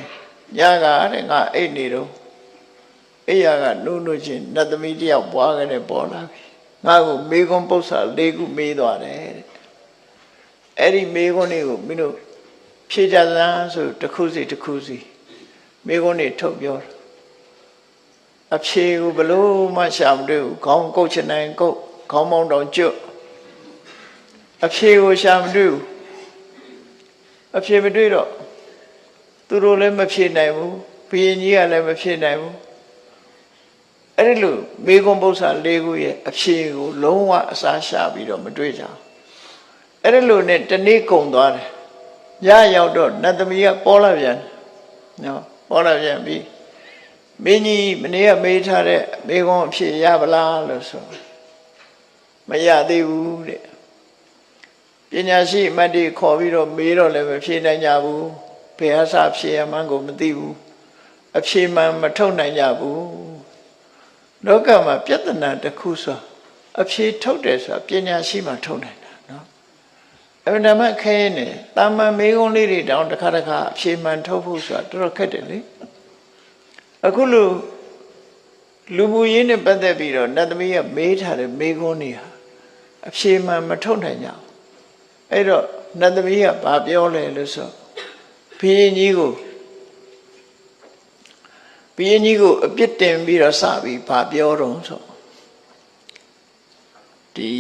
ညကတဲ့ငါအိတ်နေတော့အိယာကနှုတ်ချင်းနတ်သမီးတယောက်ပွားခဲ့တဲ့ပေါ်လာပြီငါ့ကိုမေကွန်ပု္ပ္ပစာ၄ခုမေးသွားတယ်တဲ့အဲ့ဒီမေကွန်တွေကိုမင်းတို့ဖြေကြစမ်းဆိုတစ်ခုစီမေကွန်တွေထုတ်ပြောတယ်အဖြေကိုဘလို့မှရှာမတွေ့ဘူးခေါင်းကုတ်ချင်နိုင်ကုတ်ခေါင်းမောင်းတောင်ကျွတ်အဖြေကိုရှာမတွေ့ဘူးအဖြေမတွေ့တော့သူတို့လည်းမဖြေနိုင်ဘူးဘုရင်ကြီးကလည်းမဖြေနိုင်ဘူးအဲ့ဒီလိုမေကွန်ပု္ပ္ပစာ၄ခုရဲ့အဖြေကိုလုံးဝအစားရှာပြီးတော့မတွေ့ကြဘူးအဲ့ဒီလိုနဲ့တနေ့ကုန်သွားတယ်ညရောက်တော့နတ်သမီးကပေါ်လာပြန်နော်ပေါ်လာပြန်ပြီးမင်းကြီးမနေ့ကမေးထားတဲ့မေကွန်အဖြေရပါလားလို့ဆိုမရသေးဘူးတဲ့ပညာရှိအမတ်တွေခေါ်ပြီးတော့မေးတော့လည်းမဖြေနိုင်ကြဘူးဘယ်အစားဖြေရမှန်းကိုမသိဘူးအဖြေမှန်မထုတ်နိုင်ကြဘူးလောကမှာပြဿနာတစ်ခုဆိုအဖြေထုတ်တယ်ဆိုတာပညာရှိမှထုတ်နိုင်တာနော်အဲ့ဒါမှခဲနေတာမန်မေကွန်လေးတွေတောင်တစ်ခါအဖြေမှန်ထုတ်ဖို့ဆိုတာတော်တော်ခက်တယ်လေအခုလူမှုရေးနဲ့ပတ်သက်ပြီးတော့နတ်သမီးကမေးထားတဲ့မေကွန်တွေဟာအဖြေမှန်မထုတ်နိုင်ကြဘူးအဲ့တော့နတ်သမီးကဘာပြောလဲလို့ဆိုဘုရင်ကြီးကိုအပြစ်တင်ပြီးတော့စပြီးဘာပြောတော့ဆိုဒီ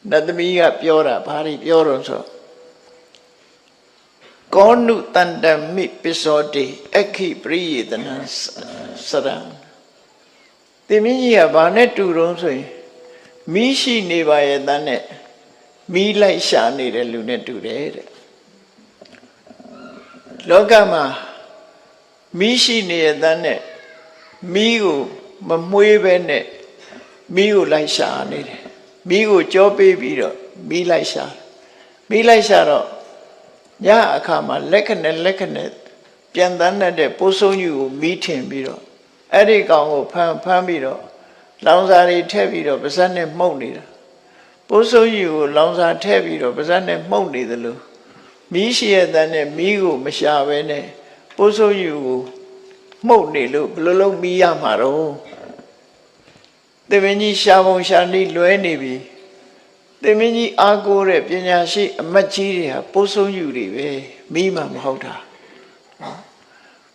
နတ်သမီးကပြောတာဘာတွေပြောတော့ဆိုကောနုတန္တမိပိစောတိအခိပရိယေတနံစရံဒီမင်းကြီးကဘာနဲ့တူတော့ဆိုရင်မီးရှိနေပါရဲ့တန်းနဲ့မီးလိုက်ရှာနေတဲ့လူနဲ့တူတယ်တဲ့လောကမှာ မီးရှိနေတဲ့တန်းနဲ့မီးကိုမမွှေးပဲနဲ့မီးကိုလိုက်ရှာနေတယ်မီးကိုကြောပေးပြီးတော့မီးလိုက်ရှာတော့ညအခါမှာလက်ခနဲ့ပြန်တန်းတဲ့ပိုးဆုံးကြီးကိုမီးထင်ပြီးတော့အဲ့ဒီကောင်ကိုဖမ်းပြီးတော့လောင်စာတွေထည့်ပြီးတော့ပါးစပ်နဲ့မှုတ်နေတာပိုးဆုံးကြီးကိုလောင်စာထည့်ပြီးတော့ပါးစပ်နဲ့မှုတ်နေသလိုမီးရှိတဲ့တန်းနဲ့မီးကိုမရှာဘဲနဲ့ပိုးဆုံးကြီးကိုမှုတ်နေလို့ဘယ်လိုလုပ်မီးရမှာတော့သေမင်းကြီးရှာပုံရှာနေလွဲနေပြီသေမင်းကြီးအားကိုးတဲ့ပညာရှိအမတ်ကြီးတွေဟာပိုးဆုံးယူတွေပဲမီးမှမဟုတ်တာ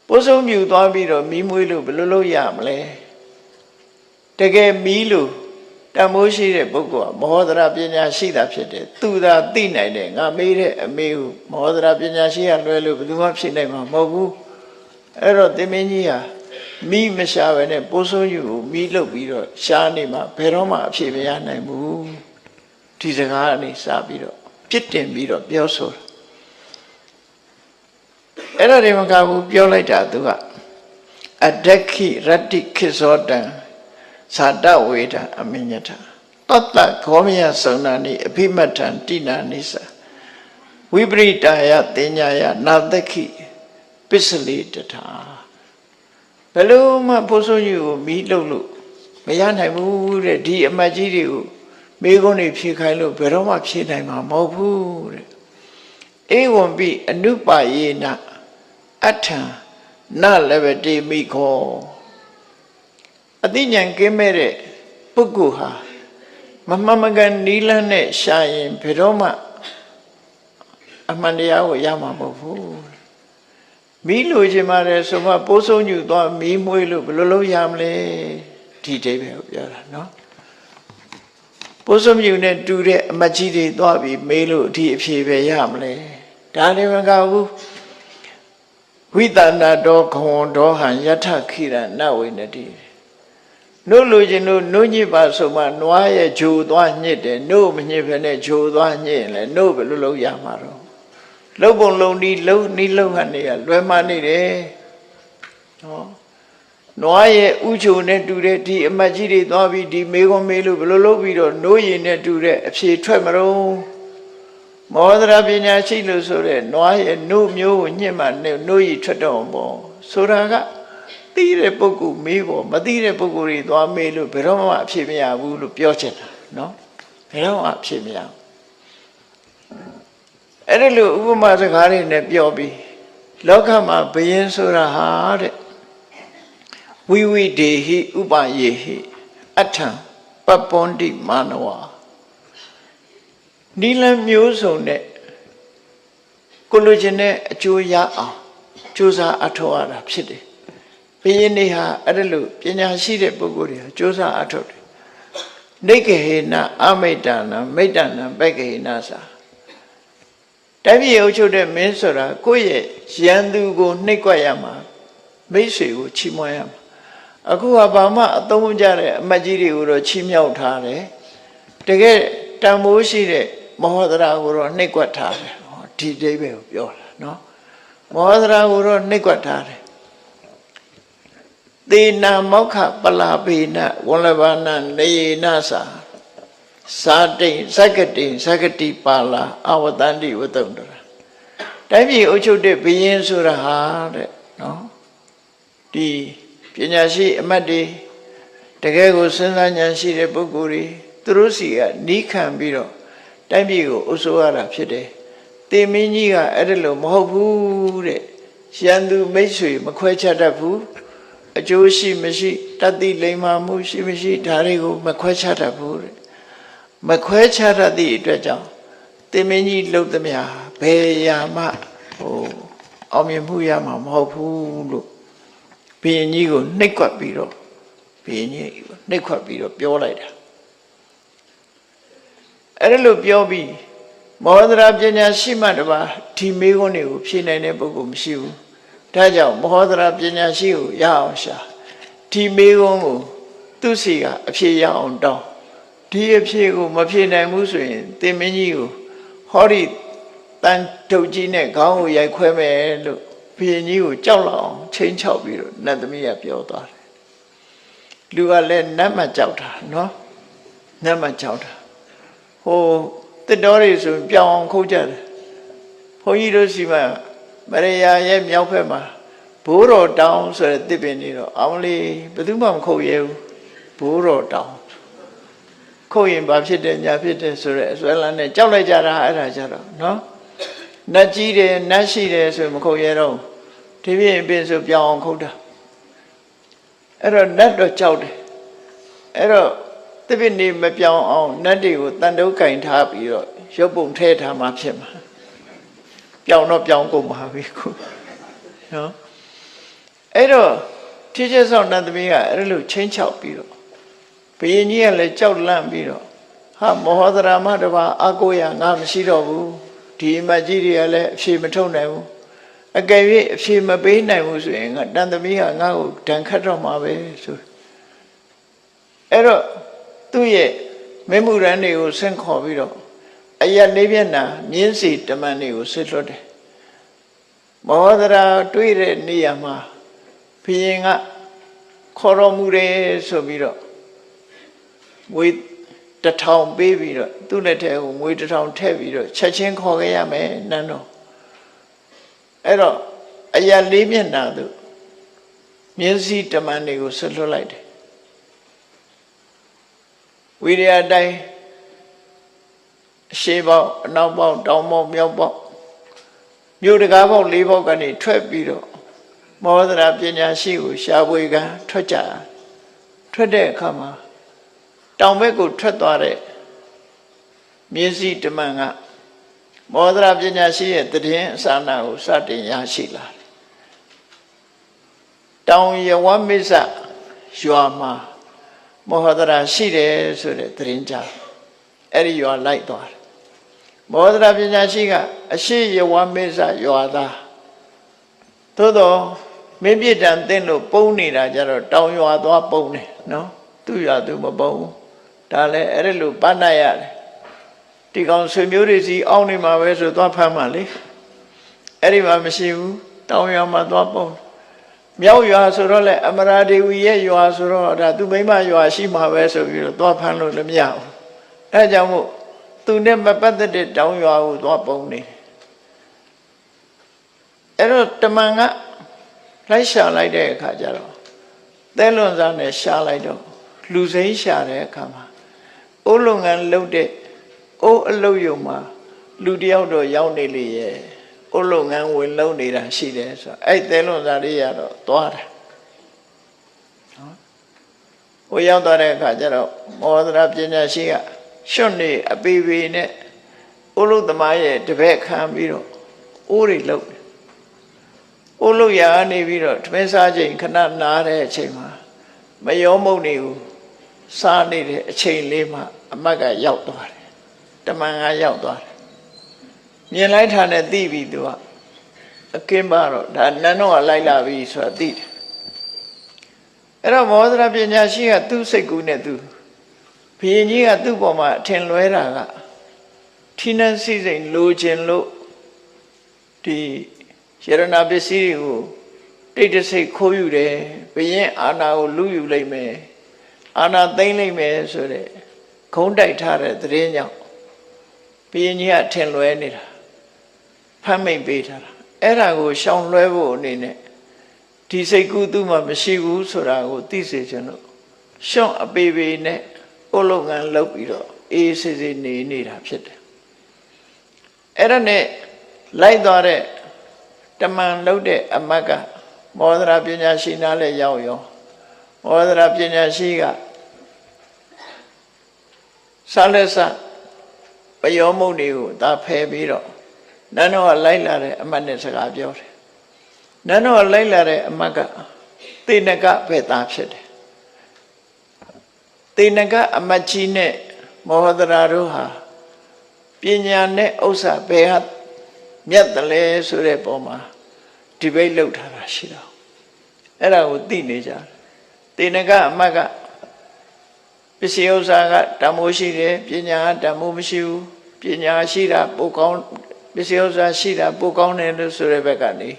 ပိုးဆုံးယူသွားပြီးတော့မီးမွေးလို့ဘယ်လိုလုပ်ရမလဲတကယ်မီးလို့တမိုးရှိတဲ့ပုဂ္ဂိုလ်ကမဟောဒရာပညာရှိတာဖြစ်တယ်သူသာသိနိုင်တယ်ငါမေးတဲ့အမေကိုမဟောဒရာပညာရှိကလွဲလို့ဘယ်သူမှဖြစ်နိုင်မှာမဟုတ်ဘူးအဲ့တော့သေမင်းကြီးဟာမီးမရှာဘဲနဲ့ပိုးဆုံးယူကိုမီးလုတ်ပြီးတော့ရှားနေမှာဘယ်တော့မှအဖြေမရနိုင်ဘူးဒီစကားအနေစပြီးတော့ပြစ်တင်ပြီးတော့ပြောဆိုတာအဲ့ဒါတွေမကဘူးပြောလိုက်တာသူကအဒက္ခိရတ္တိခိဇောတံဇာတဝေဒံအမိညထတတ္တခောမယစုံနာနိအဖိမတ္ထံတိနာနိသဝိပရိတာယတင်ညာယနာသက္ခိပစ္စလိတထာဘယ်လိုမှပိုးစိုးကြီးကိုမီးလှုပ်လို့မရနိုင်ဘူးတဲ့ဒီအမတ်ကြီးတွေကိုမိကုန်းတွေဖြေခိုင်းလို့ဘယ်တော့မှဖြေနိုင်မှာမဟုတ်ဘူးတဲ့ဧဝံပိအနုပါယေနအထံနလဘတိမိခောအသိဉာဏ်ကင်းမဲ့တဲ့ပုဂ္ဂိုလ်ဟာမမှန်မကန်နီးလန်းနဲ့ရှာရင်ဘယ်တော့မှအမှန်တရားကိုရမှာမဟုတ်ဘူးမီးလိုချင်ပါတယ်ဆိုမှပိုးဆုံးညူသွားမီးမွေးလို့ဘယ်လိုလုပ်ရမလဲဒီအိဗယ်ကိုပြောတာနော်ပိုးဆုံးညူနဲ့တူတဲ့အမတ်ကြီးတွေသွားပြီးမေးလို့ဒီအဖြေပဲရမလဲဒါလည်းမကဘူးဝိတနာတော်ခွန်တော်ဟံယထခိရနဝိနတိနို့လိုချင်လို့နို့ညစ်ပါဆိုမှနွားရဲ့ဂျိုသွားညစ်တယ်နို့မညစ်ဘဲနဲ့ဂျိုသွားညစ်ရင်လည်းနို့ဘယ်လိုလုပ်ရမှာတော့လုံပုံလုံဒီလုံနီးလုံဟန်နေရလွယ်မှနေတယ်နော်နွားရဲ့ဥချိုနဲ့တူတဲ့ဒီအမတ်ကြီးတွေသွားပြီးဒီမေခွန်မေးလို့ဘယ်လိုလုပ်ပြီးတော့နိုးရင်နဲ့တူတဲ့အဖြေထွက်မလို့မောဒရာပညာရှိလို့ဆိုတဲ့နွားရဲ့နို့မျိုးကိုညှစ်မှနို့ရည်ထွက်တော့ပေါ့ဆိုတာကသိတဲ့ပုဂ္ဂိုလ်မေးပေါ့မသိတဲ့ပုဂ္ဂိုလ်တွေသွားမေးလို့ဘယ်တော့မှအဖြေမရဘူးလို့ပြောချင်တာနော်ဘယ်တော့မှအဖြေမရဘူးအဲ့ဒီလိုဥပမာစကားတွေနဲ့ပြောပြီးလောကမှာဘယင်းဆိုတာဟာတဲ့ဝိဝိဒေဟိဥပယေဟိအထံပပွန်တိမာနဝနိလမျိုးစုံနဲ့ကိုလိုချင်တဲ့အကျိုးရအောင်ကြိုးစားအထောက်ရတာဖြစ်တယ်ဘယင်းတွေဟာအဲ့ဒါလို့ပညာရှိတဲ့ပုဂ္ဂိုလ်တွေဟာကြိုးစားအထောက်တယ်နိဂဟေနအမိတ္တနာမိတ္တနာပက္ခေနသာတိုင်းပြည်အုပ်ချုပ်တဲ့မင်းဆိုတာကိုယ့်ရဲ့ရန်သူကိုနှိပ်ကွက်ရမှာမိတ်ဆွေကိုချီးမွမ်းရမှာအခုကဘာမှအသုံးမကျတဲ့အမတ်ကြီးတွေကိုတော့ချီးမြှောက်ထားတယ်တကယ်တန်ဖိုးရှိတဲ့မဟောဒရာကိုတော့နှိပ်ကွက်ထားတယ်ဒီအိဗယ်ကိုပြောတာနော်မဟောဒရာကိုတော့နှိပ်ကွက်ထားတယ်သေနာမောက္ခပလာပေနဝလဘာနနေနသာသာတိဇဂတိဇဂတိပါလာအဝတန္တိဝတုံတရာတိုင်းပြည်အုပ်ချုပ်တဲ့ဘုရင်ဆိုတာဟာတဲ့နော်ဒီပညာရှိအမတ်တွေတကယ်ကိုစဉ်းစားဉာဏ်ရှိတဲ့ပုဂ္ဂိုလ်တွေသူတို့စီကနီးခံပြီးတော့တိုင်းပြည်ကိုအုပ်စိုးရတာဖြစ်တယ်တေမင်းကြီးကအဲ့ဒါလို့မဟုတ်ဘူးတဲ့ရန်သူမိတ်ဆွေမခွဲခြားတတ်ဘူးအကျိုးရှိမရှိတတ်သိလိမ္မာမှုရှိမရှိဒါတွေကိုမခွဲခြားတတ်ဘူးတဲ့မခွဲခြားတတ်သည့်အတွက်ကြောင့်တေမင်းကြီးလှုပ်သမျှဘယ်ရာမှအောင်မြင်မှုရမှာမဟုတ်ဘူးလို့ဘုရင်ကြီးကိုနှိပ်ကွက်ပြီးတော့ဘုရင်ကြီးကိုနှိပ်ကွက်ပြီးတော့ပြောလိုက်တာအဲ့ဒါလို့ပြောပြီးမောဒရာပညာရှိမှတပါဒီမေခွန်းတွေကိုဖြေနိုင်တဲ့ပုဂ္ဂိုလ်မရှိဘူးဒါကြောင့်မောဒရာပညာရှိကိုရအောင်ရှာဒီမေခွန်းကိုသူစီကအဖြေရအောင်တောင်းဒီအဖြေကိုမဖြေနိုင်ဘူးဆိုရင်သင်မင်းကြီးကိုဟောဒီတန်ထုတ်ကြီးနဲ့ခေါင်းကိုရိုက်ခွဲမယ်လို့ဘ ဘုရင်ကြီးကိုကြောက်လောက်အောင်ချိန်ချောက်ပြီးတော့နတ်သမီးကပြောသွားတယ်လူကလည်းနတ်မှကြောက်တာနော်နတ်မှကြောက်တာဟိုတစ်တော်တွေဆိုပြောင်းအောင်ခုတ်ကြတယ်ဘုန်းကြီးတို့စီမှာမရယာရဲ့မြောက်ဘက်မှာဘိုးတော်တောင်ဆိုတဲ့တစ်ပင်နေတော့အောင်လေးဘယ်သူမှမခုတ်ရဲဘူးဘိုးတော်တောင်ခုတ်ရင်ဘာဖြစ်တယ်ညာဖြစ်တယ်ဆိုတဲ့အစွဲလန်းနဲ့ကြောက်လိုက်ကြတာအဲ့ဒါကြတော့နော်နတ်ကြီးတယ်နတ်ရှိတယ်ဆိုမခုတ်ရဲတော့ဒီပြင်းပြင်းဆိုပြောင်းအောင်ခုတ်တာအဲ့တော့နတ်တော့ကြောက်တယ်အဲ့တော့တစ်ပင်နေမပြောင်းအောင်နတ်တွေကိုတန်တုပ်ကင်ထားပြီးတော့ရုပ်ပုံထဲထားမှဖြစ်မှာပြောင်းတော့ပြောင်းကုန်ပါပြီခုနော်အဲ့တော့ထိကျဆောင်နတ်သမီးကအဲ့လိုချင်းချောက်ပြီးတော့ဘုရင်ကြီးကလည်းကြောက်လန့်ပြီးတော့ဟာမောဟဒရာမတပါအကိုရငါမရှိတော့ဘူးဒီအမကြီးတွေကလည်းအဖြေမထုတ်နိုင်ဘူးအကယ်၍အဖြေမပေးနိုင်ဘူးဆိုရင်ငါတန်သမီးကငါ့ကိုဒဏ်ခတ်တော့မှာပဲဆိုအဲ့တော့သူ့ရဲ့မင်းမှုရန်တွေကိုဆင့်ခေါ်ပြီးတော့အယက်လေးမျက်နှာမြင်းစီတမန်တွေကိုဆွတ်လွတ်တယ်မောဟဒရာတွေ့တဲ့နေရာမှာဘုရင်ကခေါ်တော်မူတယ်ဆိုပြီးတော့ငွေ1000ပေးပြီးတော့သူ့လက်ထဲကိုငွေ1000ထည့်ပြီးတော့ချက်ချင်းခေါ်ခဲ့ရမယ်နန်းတော်အဲ့တော့အရာလေးမျက်နှာသူမြင်းစီတမန်တွေကိုဆွတ်လွတ်လိုက်တယ်ဝိရိယတိုင်းအရှိပေါက်အနောက်ပေါက်တောင်ပေါက်မြောက်ပေါက်မြို့တကားပေါက်၄ပေါက်ကနေထွက်ပြီးတော့မောဟဒရာပညာရှိကိုရှားပွေကထွက်ကြထွက်တဲ့အခါမှာတောင်ဘက်ကိုထွက်သွားတဲ့မြင်းစီတမန်ကမောဟဒရာပညာရှိရဲ့တည်င်းအစာနာကိုစတင်ရရှိလာတယ်တောင်ယဝမိစ္ဆရွာမှာမောဟဒရာရှိတယ်ဆိုတဲ့တည်င်းကြအဲ့ဒီရွာလိုက်သွားတယ်မောဟဒရာပညာရှိကအရှိယဝမိစ္ဆရွာသားသို့တော့မင်းပြစ်ဒဏ်သိလို့ပုံနေတာကြတော့တောင်ရွာသွားပုံတယ်နော်သူ့ရွာသူမပုံဘူးဒါလည်းအဲ့လိုပန်းနိုင်ရတယ်ဒီကောင်ဆွေမျိုးတွေစီအောင်းနေမှာပဲဆိုသွားဖမ်းမှလေအဲ့ဒီမှာမရှိဘူးတောင်ရွာမှာသွားပုံမြောက်ရွာဆိုတော့လေအမရာဒေဝီရဲ့ရွာဆိုတော့ဒါသူမိမရွာရှိမှာပဲဆိုပြီးတော့သွားဖမ်းလို့လည်းမရဘူးအဲကြောင့်မို့သူနဲ့မပတ်သက်တဲ့တောင်ရွာကိုသွားပုံနေအဲ့တော့တမန်ကလိုက်ရှာလိုက်တဲ့အခါကျတော့သဲလွန်စားနဲ့ရှာလိုက်တော့လူစိမ်းရှာတဲ့အခါမှာအိုးလုပ်ငန်းလုပ်တဲ့အိုးအလုပ်ရုံမှာလူတယောက်တော့ရောက်နေလေရဲ့အိုးလုပ်ငန်းဝင်လုပ်နေတာရှိတယ်ဆိုတော့အဲ့သဲလွန်စားလေးရတော့သွားတယ်နော်ဟိုရောက်သွားတဲ့အခါကျတော့မောဟဒရာပညာရှိကရွှွတ်နေအပေပေနဲ့အိုးလုပ်သမားရဲ့တပည့်ခံပြီးတော့အိုးတွေလုပ်အိုးလုပ်ရနေပြီးတော့သမင်းစားချိန်ခဏနားတဲ့အချိန်မှာမယောမုတ်နေကိုစားနေတဲ့အချိန်လေးမှာအမတ်ကရောက်သွားတယ်တမန်ကရောက်သွားတယ်မြင်လိုက်တာနဲ့သိပြီသူကအကင်းပါတော့ဒါနန်းတော်ကလိုက်လာပြီဆိုတာသိတယ်အဲ့တော့မောဟဒရာပညာရှိကသူ့စိတ်ကူးနဲ့သူဘုရင်ကြီးကသူ့ပေါ်မှာအထင်လွဲတာကထီးနှံစီစိန်လိုချင်လို့ဒီရတနာပစ္စည်းတွေကိုတိတ်တဆိတ်ခိုးယူတယ်ဘုရင်အာဏာကိုလူယူလိုက်မယ်အာဏာသိမ်းလိုက်မယ်ဆိုတဲ့ခုံးတိုက်ထားတဲ့သတင်းကြောင့်ဘုရင်ကြီးကထင်လွဲနေတာဖမ်းမိတ်ပေးထားတာအဲ့ဒါကိုရှောင်လွှဲဖို့အနေနဲ့ဒီစိတ်ကူးသူ့မှာမရှိဘူးဆိုတာကိုသိစေချင်လို့ရှော့အပေပေနဲ့အိုးလုပ်ငန်းလုပ်ပြီးတော့အေးဆေးဆေးနေတာဖြစ်တယ်အဲ့ဒါနဲ့လိုက်သွားတဲ့တမန်လုပ်တဲ့အမတ်ကမောဟဒရာပညာရှိနားလည်းရောက်ရောမောဟဒရာပညာရှိကစားလက်စားပယောမုတ်တွေကိုဒါဖယ်ပြီးတော့နန်းတော်ကလိုက်လာတဲ့အမတ်နဲ့စကားပြောတယ်နန်းတော်ကလိုက်လာတဲ့အမတ်ကသေနကဘယ်သားဖြစ်တယ်သေနကအမတ်ကြီးနဲ့မောဟဒရာတို့ဟာပညာနဲ့ဥစ္စာဘယ်ဟာမြတ်တယ်လဲဆိုတဲ့ပုံမှာဒီဘိတ်လောက်ထားတာရှိတော့အဲ့ဒါကိုသိနေကြတယ်သေနကအမတ်ကပစ္စည်းဥစ္စာကတမိုးရှိတယ်ပညာကတမိုးမရှိဘူးပညာရှိတာပိုကောင်းပစ္စည်းဥစ္စာရှိတာပိုကောင်းတယ်လို့ဆိုတဲ့ဘက်ကနေ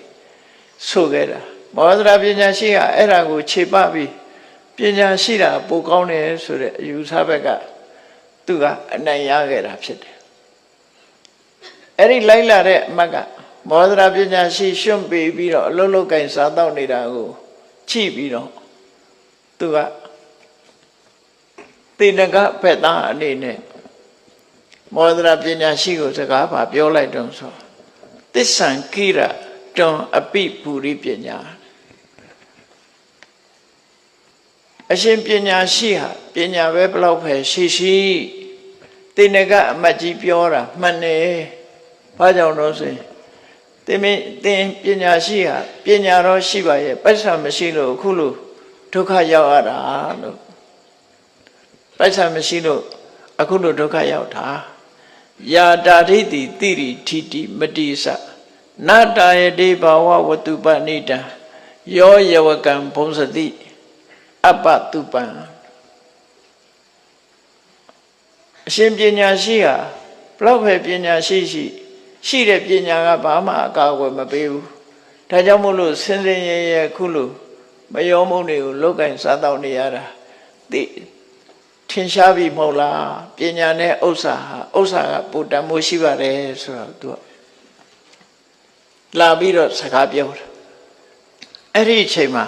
ဆိုခဲ့တာမောဒရာပညာရှိကအဲ့ဒါကိုခြေပပြီးပညာရှိတာပိုကောင်းတယ်ဆိုတဲ့အယူဆဘက်ကသူကအနိုင်ရခဲ့တာဖြစ်တယ်အဲ့ဒီလိုက်လာတဲ့အမတ်ကမောဒရာပညာရှိရှွန့်ပေးပြီးတော့အလုံးလုံးကင်စားတော့နေတာကိုကြည့်ပြီးတော့သူကတေနကဖက်သားအနေနဲ့မောဒရာပညာရှိကိုစကားပါပြောလိုက်တော့ဆိုသစ္ဆံကိရတွန်အပိပူရိပညာအရှင်ပညာရှိဟာပညာပဲဘလောက်ပဲရှိတေနကအမတ်ကြီးပြောတာမှန်တယ်ဘာကြောင့်လို့ဆိုရင်သင်ပညာရှိဟာပညာတော့ရှိပါရဲ့ပိုက်ဆံမရှိလို့အခုလိုဒုက္ခရောက်ရတာလို့ပိုက်ဆံမရှိလို့အခုလိုဒုက္ခရောက်တာယာတာဒိတိတိရိထိတိမတိစနတာယတိဘာဝဝတုပနိတံယောယဝကံဘုံစတိအပတုပံအရှင်ပညာရှိဟာဘလောက်ပဲပညာရှိတဲ့ပညာကဘာမှအကာအကွယ်မပေးဘူးဒါကြောင့်မို့လို့စင်စင်ရဲရဲခုလိုမယောမုံတွေကိုလောက်ကင်စားတော့နေရတာသိထင်ရှားပြီမဟုတ်လားပညာနဲ့ဥစ္စာကပူတတ်မှုရှိပါတယ်ဆိုတော့သူကလာပြီးတော့စကားပြောတာအဲ့ဒီအချိန်မှာ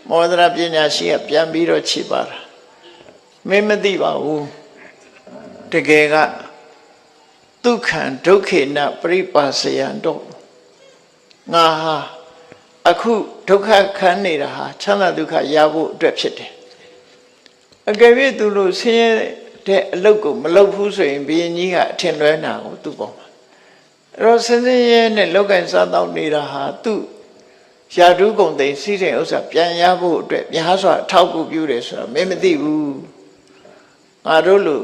မောဒရာပညာရှိကပြန်ပြီးတော့ခြေပါတာမင်းမသိပါဘူးတကယ်ကဒုက္ခံဒုက္ခေနပရိပါစယံတော့ငါဟာအခုဒုက္ခခံနေတာဟာချမ်းသာဒုက္ခရဖို့အတွက်ဖြစ်တယ်အကယ်၍သူလို့ဆင်းရဲတဲ့အလုပ်ကိုမလုပ်ဘူးဆိုရင်ဘုရင်ကြီးကအထင်လွဲနာကိုသူ့ပေါ်မှာအဲ့တော့ဆင်းရဲနဲ့လောက်ကင်စားတော့နေတာဟာသူ့ရာထူးကုန်သိစီးတဲ့ဥစ္စာပြန်ရဖို့အတွက်များစွာအထောက်အကူပြုတယ်ဆိုတော့မင်းမသိဘူးငါတို့လူ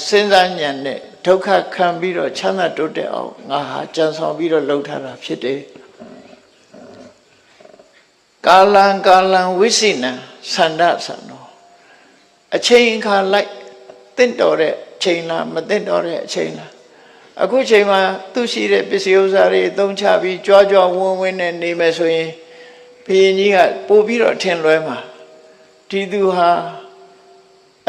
စဉ်းစားဉာဏ်နဲ့ဒုက္ခခံပြီးတော့ချမ်းသာတိုးတက်အောင်ငါဟာကြံဆောင်ပြီးတော့လှုပ်ထားတာဖြစ်တယ်ကာလံဝိစိနံသန္ဒသံနောအချိန်အခါလိုက်တင့်တော်တဲ့ချိန်လားမတင့်တော်တဲ့အချိန်လားအခုချိန်မှာသူရှိတဲ့ပစ္စည်းဥစ္စာတွေအသုံးချပြီးကြွားကြွားဝန်းဝန်းနဲ့နေမယ်ဆိုရင်ဘုရင်ကြီးကပို့ပြီးတော့ထင်လွဲမှာဒီသူဟာ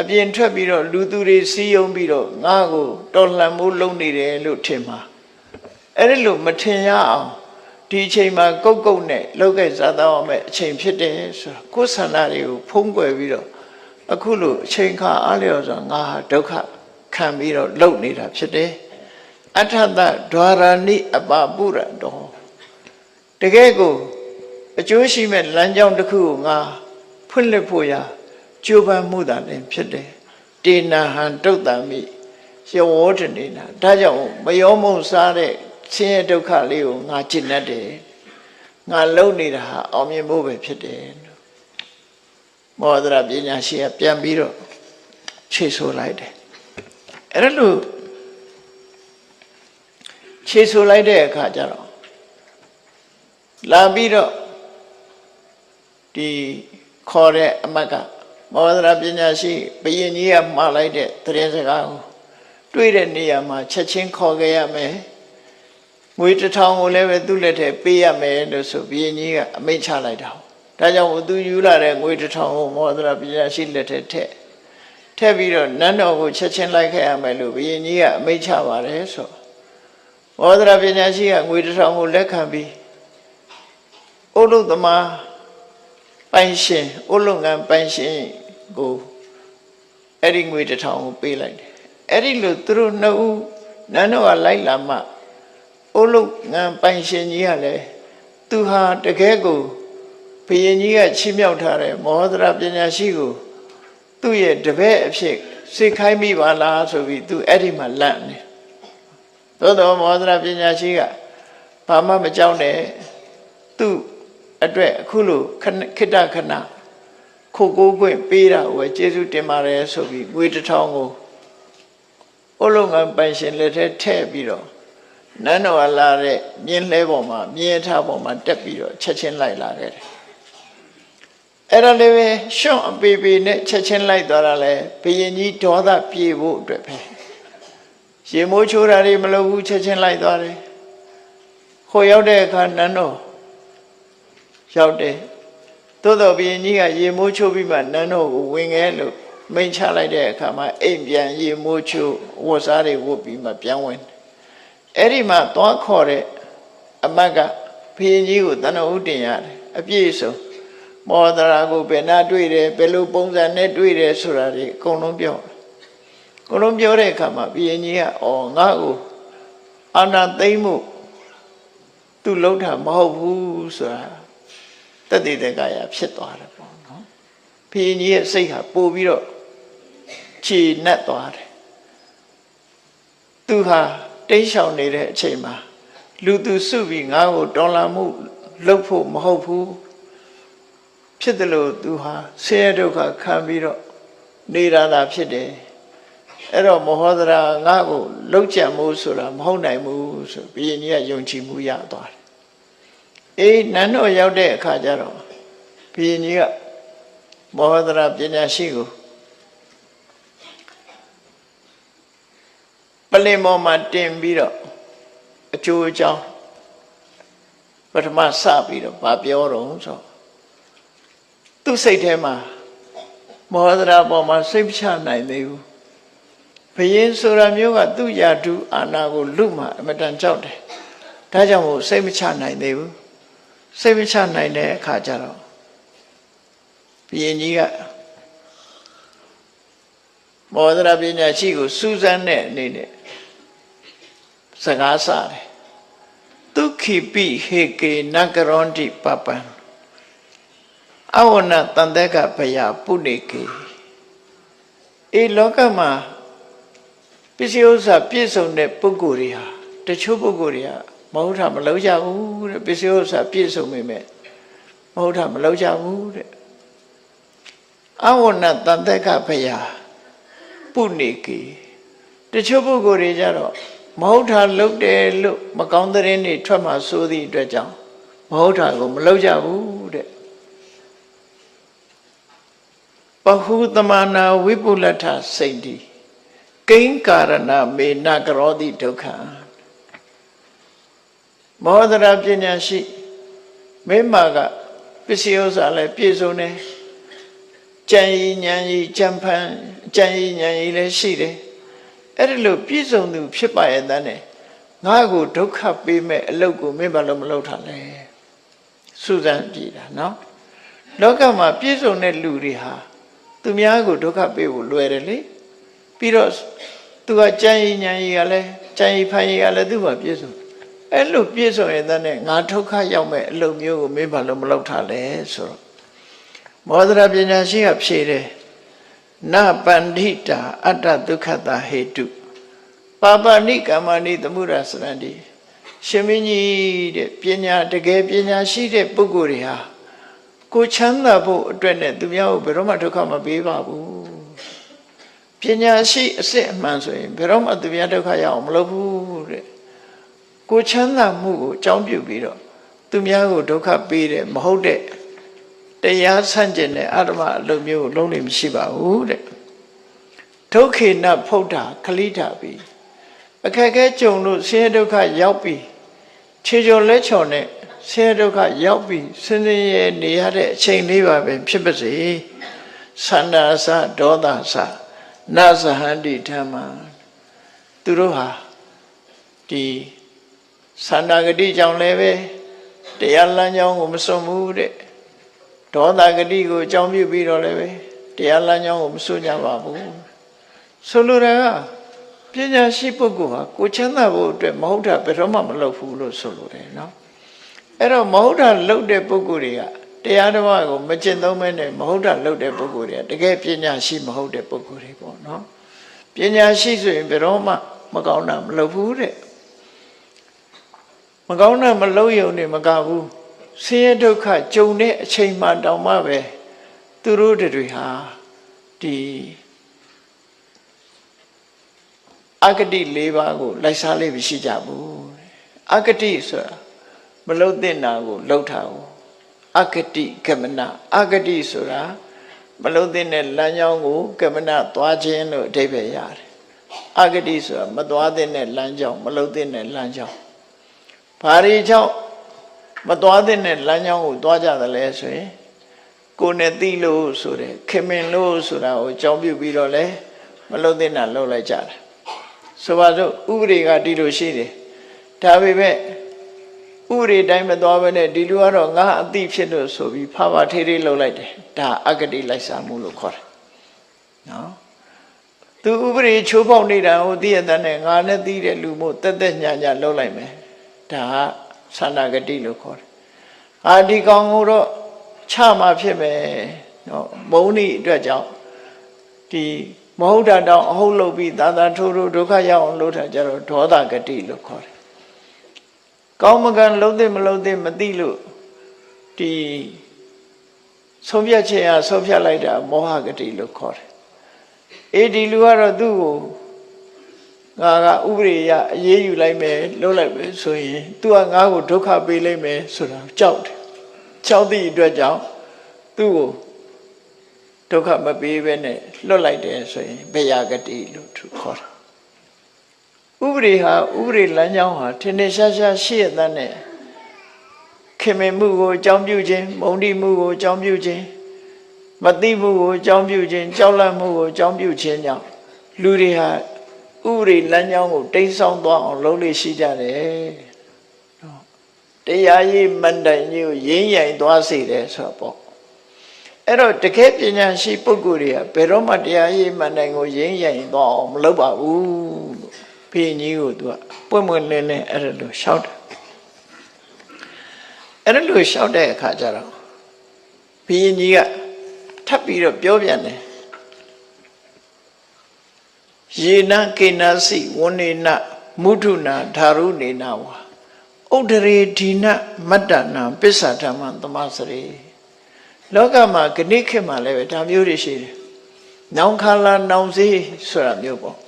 အပြင်ထွက်ပြီးတော့လူသူတွေစီးယုံပြီးတော့ငါ့ကိုတော်လှန်မှုလုပ်နေတယ်လို့ထင်မှာအဲ့ဒီလိုမထင်ရအောင်ဒီအချိန်မှာကုတ်နဲ့လောက်ကစားတော့အောင်မဲ့အချိန်ဖြစ်တယ်ဆိုတော့ကိုယ်ဆန္ဒတွေကိုဖုံးကွယ်ပြီးတော့အခုလိုအချိန်ခါအားလျော်စွာငါဟာဒုက္ခခံပြီးတော့လှုပ်နေတာဖြစ်တယ်အထတဒွါရဏိအပပုရတောတကယ်ကိုအကျိုးရှိမဲ့လမ်းကြောင်းတစ်ခုကိုငါဖွင့်လှစ်ဖို့ရာကြိုးပမ်းမှုသာလည်းဖြစ်တယ်တေနဟံတုတ်တံမိယောဝတနေနာဒါကြောင့်မယောမုံစားတဲ့ဆင်းရဲဒုက္ခလေးကိုငါကျင့်တတ်တယ်ငါလုံနေတာဟာအောင်မြင်ဖို့ပဲဖြစ်တယ်မောဒရာပညာရှိကပြန်ပြီးတော့ခြေဆိုလိုက်တယ်အဲ့လိုခြေဆိုလိုက်တဲ့အခါကျတော့လာပြီးတော့ဒီခေါ်တဲ့အမတ်ကမောဒရာပညာရှိဘုရင်ကြီးကမှားလိုက်တဲ့သတင်းစကားကိုတွေ့တဲ့နေရာမှာချက်ချင်းခေါ်ခဲ့ရမယ်ငွေ1000ကိုလည်းပဲသူ့လက်ထဲပေးရမယ်လို့ဆိုဘုရင်ကြီးကအမိန့်ချလိုက်တာဒါကြောင့်သူယူလာတဲ့ငွေ1000ကိုမောဒရာပညာရှိလက်ထဲထည့်ပြီးတော့နန်းတော်ကိုချက်ချင်းလိုက်ခဲ့ရမယ်လို့ဘုရင်ကြီးကအမိန့်ချပါတယ်ဆိုမောဒရာပညာရှိကငွေ1000ကိုလက်ခံပြီးဩလုသမားပိုင်ရှင်ဩလုငံပိုင်ရှင်ကိုအဲ့ဒီငွေ1000ကိုပေးလိုက်တယ်အဲ့ဒီလိုသူတို့နှစ်ဦးနန်းတော်ကလိုက်လာမှဩလုငံပိုင်ရှင်ကြီးကလည်းသူဟာတကယ်ကိုဘုရင်ကြီးကချီးမြှောက်ထားတဲ့မောဒရာပညာရှိကိုသူ့ရဲ့တပည့်အဖြစ်စိတ်ခိုင်းမိပါလားဆိုပြီးသူအဲ့ဒီမှာလန့်နေသို့တော်မောဒရာပညာရှိကဘာမှမကြောက်နဲ့သူ့အတွက်အခုလိုခိတ္တခဏခိုကိုးခွင့်ပေးတာကိုကျေးဇူးတင်ပါတယ်ဆိုပြီးငွေ1000ကိုဩလုငံပိုင်ရှင်လက်ထဲထည့်ပြီးတော့နန်းတော်ကလာတဲ့မြင်းလဲပေါ်မှာမြင်းထားပေါ်မှာတက်ပြီးတော့ချက်ချင်းလိုက်လာခဲ့တယ်အဲ့ဒါလည်းပဲရှွန့်အပေပေနဲ့ချက်ချင်းလိုက်သွားတာလဲဘုရင်ကြီးဒေါသပြေဖို့အတွက်ပဲရေမိုးချိုးတာတွေမလုပ်ဘူးချက်ချင်းလိုက်သွားတယ်ခိုးရောက်တဲ့အခါနန်းတော် ရောက်တယ်သို့တော်ဘုရင်ကြီးကရေမိုးချိုးပြီးမှနန်းတော်ကိုဝင်ခဲ့လို့မိန့်ချလိုက်တဲ့အခါမှာအိမ်ပြန်ရေမိုးချိုးဝတ်စားတွေဝတ်ပြီးမှပြန်ဝင်အဲ့ဒီမှာသွားခေါ်တဲ့အမတ်ကဘုရင်ကြီးကိုတဏှုတင်ရတယ်အပြည့်စုံမောဒရာကိုဘယ်နာတွေ့တယ်ဘယ်လိုပုံစံနဲ့တွေ့တယ်ဆိုတာတွေအကုန်လုံးပြောတဲ့အခါမှာဘုရင်ကြီးကအော်ငါ့ကိုအာဏာသိမ်းမှုသူလှုပ်တာမဟုတ်ဘူးဆိုတာတတိတကရာဖြစ်သွားတယ်ပေါ့နော်ဘုရင်ကြီးရဲ့စိတ်ဟာပို့ပြီးတော့ခြေနှက်သွားတယ်သူဟာတိတ်ရှောင်နေတဲ့အချိန်မှာလူသူစုပြီးငါ့ကိုတော်လာမှုလှုပ်ဖို့မဟုတ်ဘူးဖြစ်တယ်လို့သူဟာဆင်းရဲဒုက္ခခံပြီးတော့နေရတာဖြစ်တယ်အဲ့တော့မဟောဒရာငါ့ကိုလှုပ်ကြံမှုဆိုတာမဟုတ်နိုင်ဘူးဆိုဘုရင်ကြီးကယုံကြည်မှုရသွားတယ်အေးနန်းတော်ရောက်တဲ့အခါကျတော့ဘုရင်ကြီးကမဟောဒရာပညာရှိကိုပလင်ပေါ်မှာတင်ပြီးတော့အကျိုးအကြောင်းပထမစပြီးတော့ဗာပြောတော့ဆိုသူ့စိတ်ထဲမှာမောဒရာပေါ်မှာစိတ်မချနိုင်သေးဘူးဘုရင်ဆိုတာမျိုးကသူ့ယာတုအာဏာကိုလူမှအမတန်ကြောက်တယ်ဒါကြောင့်မို့စိတ်မချနိုင်သေးဘူးစိတ်မချနိုင်တဲ့အခါကျတော့ဘုရင်ကြီးကမောဒရာပညာရှိကိုစူးစမ်းတဲ့အနေနဲ့စကားစားတယ်ဒုခိပိဟေကေနဂရောတိပပံအဝနတန်တကဘယပုနေကေအေလောကမှာပစ္စည်းဥစ္စာပြည့်စုံတဲ့ပုဂ္ဂိုလ်တွေဟာတချို့ပုဂ္ဂိုလ်တွေကမဟုတ်တာမလုပ်ကြဘူးတဲ့ပစ္စည်းဥစ္စာပြည့်စုံပေမဲ့မဟုတ်တာမလုပ်ကြဘူးတဲ့အဝနတန်တကဘယပုနေကေတချို့ပုဂ္ဂိုလ်တွေကြတော့မဟုတ်တာလုပ်တယ်လို့မကောင်းတဲ့ရင်တွေထွက်မှဆိုသည့်အတွက်ကြောင့်မဟုတ်တာကိုမလုပ်ကြဘူးတဲ့ပဟုသမနာဝိပုလထစိတ်တိကိဉ္ကာရဏမေနကရောတိဒုက္ခမောဒရာပညာရှိမိမကပစ္စည်းဥစ္စာလည်းပြည့်စုံတယ်ကြံရည်ဉာဏ်ရည်ကြံဖန်ကြံရည်ဉာဏ်ရည်လည်းရှိတယ်အဲ့ဒီလိုပြည့်စုံသူဖြစ်ပါရဲ့တန်းနဲ့ငါ့ကိုဒုက္ခပေးမဲ့အလုပ်ကိုမင်းဘာလို့မလုပ်ထားလဲစူးစမ်းကြည့်တာနော်လောကမှာပြည့်စုံတဲ့လူတွေဟာသူများကိုဒုက္ခပေးဖို့လွယ်တယ်လေပြီးတော့သူကကြံရည်ဉာဏ်ရည်ကလည်းကြံရည်ဖန်ရည်ကလည်းသူ့မှာပြည့်စုံအဲ့လိုပြည့်စုံရဲ့တန်းနဲ့ငါဒုက္ခရောက်မဲ့အလုပ်မျိုးကိုမင်းဘာလို့မလုပ်ထားလဲဆိုတော့မောဒရာပညာရှိကဖြေတယ်နပန္ဒိတာအတ္တဒုက္ခတာဟေတုပါပဏိကမ္မဏိသမှုရစရန္တိရှင်မင်းကြီးတဲ့ပညာတကယ်ပညာရှိတဲ့ပုဂ္ဂိုလ်တွေဟာကိုချမ်းသာဖို့အတွက်နဲ့သူများကိုဘယ်တော့မှဒုက္ခမပေးပါဘူးပညာရှိအစစ်အမှန်ဆိုရင်ဘယ်တော့မှသူများဒုက္ခရအောင်မလုပ်ဘူးတဲ့ကိုချမ်းသာမှုကိုအကြောင်းပြုပြီးတော့သူများကိုဒုက္ခပေးတယ်မဟုတ်တဲ့တရားဆန့်ကျင်တဲ့အတ္တမအလုပ်မျိုးကိုလုံးနေမရှိပါဘူးတဲ့ဒုက္ခေနဖုဒ္ဓခလိတာပြီအခက်အခဲကြုံလို့ဆင်းရဲဒုက္ခရောက်ပြီးခြေကျော်လက်ချော်နဲ့ဆင်းရဲဒုက္ခရောက်ပြီးဆင်းရဲနေရတဲ့အချိန်လေးပါပဲဖြစ်ပါစေသန္တာစဒေါသစနသဟန္တိဓမ္မသူတို့ဟာဒီသန္တာဂတိကြောင့်လည်းပဲတရားလမ်းကြောင်းကိုမစွန့်ဘူးတဲ့ဒေါသဂတိကိုအကြောင်းပြုပြီးတော့လည်းပဲတရားလမ်းကြောင်းကိုမစွန့်ကြပါဘူးဆိုလိုတာကပညာရှိပုဂ္ဂိုလ်ဟာကိုချမ်းသာဖို့အတွက်မဟုတ်တာဘယ်တော့မှမလုပ်ဘူးလို့ဆိုလိုတယ်နော်အဲ့တော့မဟုတ်တာလုပ်တဲ့ပုဂ္ဂိုလ်တွေကတရားဓမ္မကိုမကျင့်သုံးမဲနဲ့မဟုတ်တာလုပ်တဲ့ပုဂ္ဂိုလ်တွေကတကယ်ပညာရှိမဟုတ်တဲ့ပုဂ္ဂိုလ်တွေပေါ့နော်ပညာရှိဆိုရင်ဘယ်တော့မှမကောင်းတာမလုပ်ဘူးတဲ့မကောင်းတာမလုပ်ရုံနဲ့မကဘူးဆင်းရဲဒုက္ခကြုံတဲ့အချိန်မှတောင်မှပဲသူတို့တွေဟာဒီအဂတိ၄ပါးကိုလိုက်စားလေးမရှိကြဘူးအဂတိဆိုတာမလုံတဲ့နာကိုလှုပ်တာကိုအဂတိကမနာအဂတိဆိုတာမလုံတဲ့လမ်းကြောင်းကိုကမနာသွားခြင်းလို့အဓိပ္ပာယ်ရတယ်အဂတိဆိုတာမသွားတဲ့လမ်းကြောင်းမလုံတဲ့လမ်းကြောင်းဘာတွေကြောင့် မသွားတဲ့နဲ့လမ်းကြောင်းကိုသွားကြတယ်လဲဆိုရင်ကိုယ်နဲ့သိလို့ဆိုတဲ့ခင်မင်လို့ဆိုတာကိုအကြောင်းပြုပြီးတော့လဲမလုပ်တဲ့နဲ့လုပ်လိုက်ကြတယ်ဆိုပါစို့ဥပဒေကဒီလိုရှိတယ်ဒါပေမဲ့ဥပဒေတိုင်းမသွားဘဲနဲ့ဒီလူကတော့ငါအသိဖြစ်လို့ဆိုပြီးဖာဖာထေးထေးလုပ်လိုက်တယ်ဒါအဂတိလိုက်စားမှုလို့ခေါ်တယ်နော်သူဥပဒေချိုးဖောက်နေတာကိုသိရတဲ့နဲ့ငါနဲ့သိတဲ့လူမို့တက်တက်ညာညာလုပ်လိုက်မယ်ဒါကသန္တာဂတိလို့ခေါ်တယ်အာဒီကောင်ကိုတော့ချမှဖြစ်မယ်နော်မုန်းဤအတွက်ကြောင့်ဒီမဟုတ်တာတောင်အဟုတ်လုပ်ပြီးသာသာထိုးထိုးဒုက္ခရောက်အောင်လုပ်တာကြတော့ဒေါသဂတိလို့ခေါ်တယ်ကောင်းမကန်လုံးသိမလုံးသိမသိလို့ဒီဆုံးဖြတ်ခြင်းအဆုံးဖြတ်လိုက်တာမောဟဂတိလို့ခေါ်တယ်အေးဒီလူကတော့သူ့ကိုငါကဥပဒေအရအေးအေးယူလိုက်မယ်လုပ်လိုက်မယ်ဆိုရင်သူကငါ့ကိုဒုက္ခပေးလိုက်မယ်ဆိုတာကြောက်တယ်ကြောက်သည့်အတွက်ကြောင့်သူ့ကိုဒုက္ခမပေးဘဲနဲ့လွတ်လိုက်တယ်ဆိုရင်ဘေယဂတိလို့သူခေါ်တယ်ဥပဒေဟာဥပဒေလမ်းကြောင်းဟာထင်ထင်ရှားရှားရှိရတဲ့နဲ့ခင်မင်မှုကိုအကြောင်းပြုခြင်းမုန်းတိမှုကိုအကြောင်းပြုခြင်းမသိမှုကိုအကြောင်းပြုခြင်းကြောက်လန့်မှုကိုအကြောင်းပြုခြင်းကြောင့်လူတွေဟာဥပဒေလမ်းကြောင်းကိုတိမ်းဆောင်းသွားအောင်လုပ်လို့ရှိကြတယ်တရားရေးမန္တန်ကြီးကိုရင်းရိုင်သွားစေတယ်ဆိုတော့အဲ့တော့တကယ်ပညာရှိပုဂ္ဂိုလ်တွေကဘယ်တော့မှတရားရေးမန္တန်ကိုရင်းရိုင်သွားအောင်မလုပ်ပါဘူးလို့ဘုရင်ကြီးကိုသူကပွင့်ပွင့်လင်းလင်းအဲ့ဒါလိုရှောက်တယ်အဲ့ဒါလိုရှောက်တဲ့အခါကျတော့ဘုရင်ကြီးကထပ်ပြီးတော့ပြောပြန်တယ်ယေနကေနစီဝနေနမုထုနာဓာရုနေနဝါဥဒရေဒီနမတ္တနာပစ္ဆဓမ္မသမစရေလောကမှာဂဏိခေတ်မှာလည်းပဲဒါမျိုးတွေရှိတယ်နောင်ခါလာနောင်စေးဆိုတာမျိုးပေါ့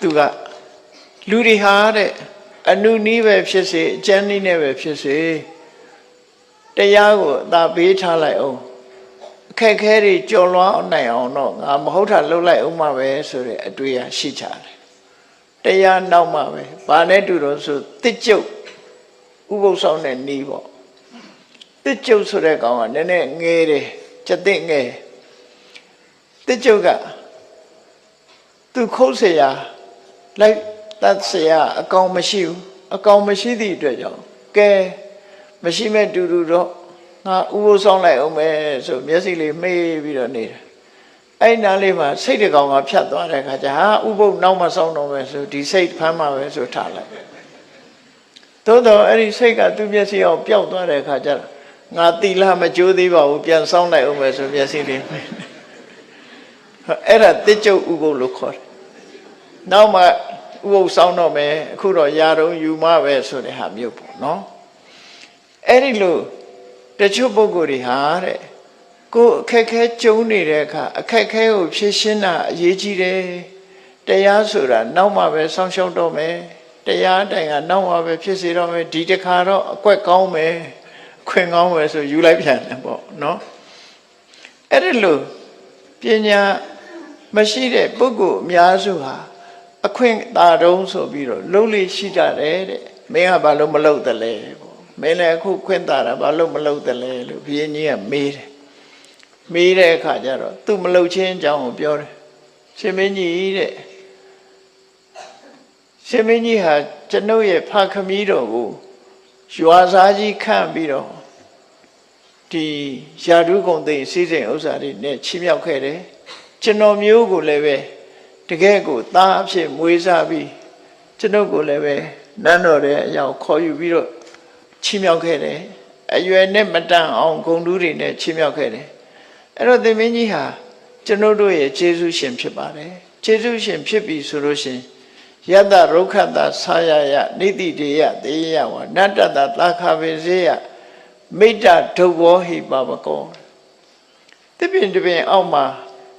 သူကလူတွေဟာတဲ့အနုနည်းပဲဖြစ်စေအကျဉ်းနည်းနဲ့ပဲဖြစ်စေတရားကိုအသာပေးထားလိုက်အောင်အခက်ခဲတွေကြော်လွှားနိုင်အောင်တော့ငါမဟုတ်တာလုပ်လိုက်အောင်မှပဲဆိုတဲ့အတွေ့အရှိချတယ်တရားနောက်မှပဲဘာနဲ့တူတော့ဆိုတစ်ကျုပ်ဥပုသ်ဆောင်တဲ့နီးပေါ့တစ်ကျုပ်ဆိုတဲ့ကောင်ကနည်းနည်းငယ်တယ်ကြက်တဲ့ငယ်တစ်ကျုပ်ကသူခုတ်เสียလိုက်တတ်เสียအကောင်မရှိဘူးအကောင်မရှိသည့်အတွက်ကြောင့်ကဲမရှိမဲ့တူတူတော့ငါဥပုသ်ဆောင်လိုက်အောင်မယ်ဆိုမျက်စိလေးမေးပြီးတော့နေတယ်အဲ့နားလေးမှာစိတ်တကောင်ကဖြတ်သွားတဲ့အခါကျဟာဥပုသ်နောက်မှဆောင်တော့မယ်ဆိုဒီစိတ်ဖမ်းမှာပဲဆိုထားလိုက်သို့တော့အဲ့ဒီစိတ်ကသူ့မျက်စိအောင်ပျောက်သွားတဲ့အခါကျငါတိလမကြိုးသေးပါဘူးပြန်ဆောင်လိုက်အောင်မယ်ဆိုမျက်စိလေးအဲ့ဒါတစ်ကျုပ်ဥပုသ်လို့ခေါ်တယ်နောက်မှဥပုသ်ဆောင်တော့မယ်အခုတော့ယာတုံးယူမပဲဆိုတဲ့ဟာမျိုးပေါ့နော်အဲ့ဒီလိုတချို့ပုဂ္ဂိုလ်တွေဟာတဲ့ကိုယ်အခက်ခဲကြုံနေတဲ့အခါအခက်ခဲကိုဖြေရှင်းတာအရေးကြီးတယ်တရားဆိုတာနောက်မှပဲဆောင်းရှောက်တော့မယ်တရားတိုင်ကနောက်မှပဲဖြစ်စေတော့မယ်ဒီတစ်ခါတော့အကွက်ကောင်းမယ်ခွင်ကောင်းမယ်ဆိုယူလိုက်ပြန်တယ်ပေါ့နော်အဲ့ဒီလိုပညာမရှိတဲ့ပုဂ္ဂိုလ်အများစုဟာအခွင့်သာတုံးဆိုပြီးတော့လုံးလေးရှိကြတယ်တဲ့မင်းကဘာလို့မလုပ်တယ်လဲပေါ့မင်းလည်းအခုခွင့်သာတာဘာလို့မလုပ်တယ်လဲလို့ဘုရင်ကြီးကမေးတယ်မေးတဲ့အခါကျတော့သူမလုပ်ချင်းအကြောင်းကိုပြောတယ်ရှင်မင်းကြီးတဲ့ရှင်မင်းကြီးဟာကျွန်ုပ်ရဲ့ဖခမည်းတော်ကိုရွာစားကြီးခန့်ပြီးတော့ဒီယာဓုဂုံသိစီစဉ်ဥစ္စာတွေနဲ့ချီးမြှောက်ခဲ့တယ်ကျွန်တော်မျိုးကိုလည်းပဲတကယ်ကိုသားအဖြစ်မွေးစားပြီးကျွန်ုပ်ကိုလည်းပဲနန်းတော်ရဲ့အရောက်ခေါ်ယူပြီးတော့ချီးမြှောက်ခဲ့တယ်အရွယ်နဲ့မတန်အောင်ဂုဏ်တူးတွေနဲ့ချီးမြှောက်ခဲ့တယ်အဲ့တော့သင်မင်းကြီးဟာကျွန်ုပ်တို့ရဲ့ကျေးဇူးရှင်ဖြစ်ပါတယ်ကျေးဇူးရှင်ဖြစ်ပြီဆိုလို့ရှင်ယတ္တရုက္ခတသာယယနိတိတေယတေယဝနတ္တတသာခဝေစေယမိတ္တဒုဘောဟိပပကောတပင်တပင်အောက်မှာ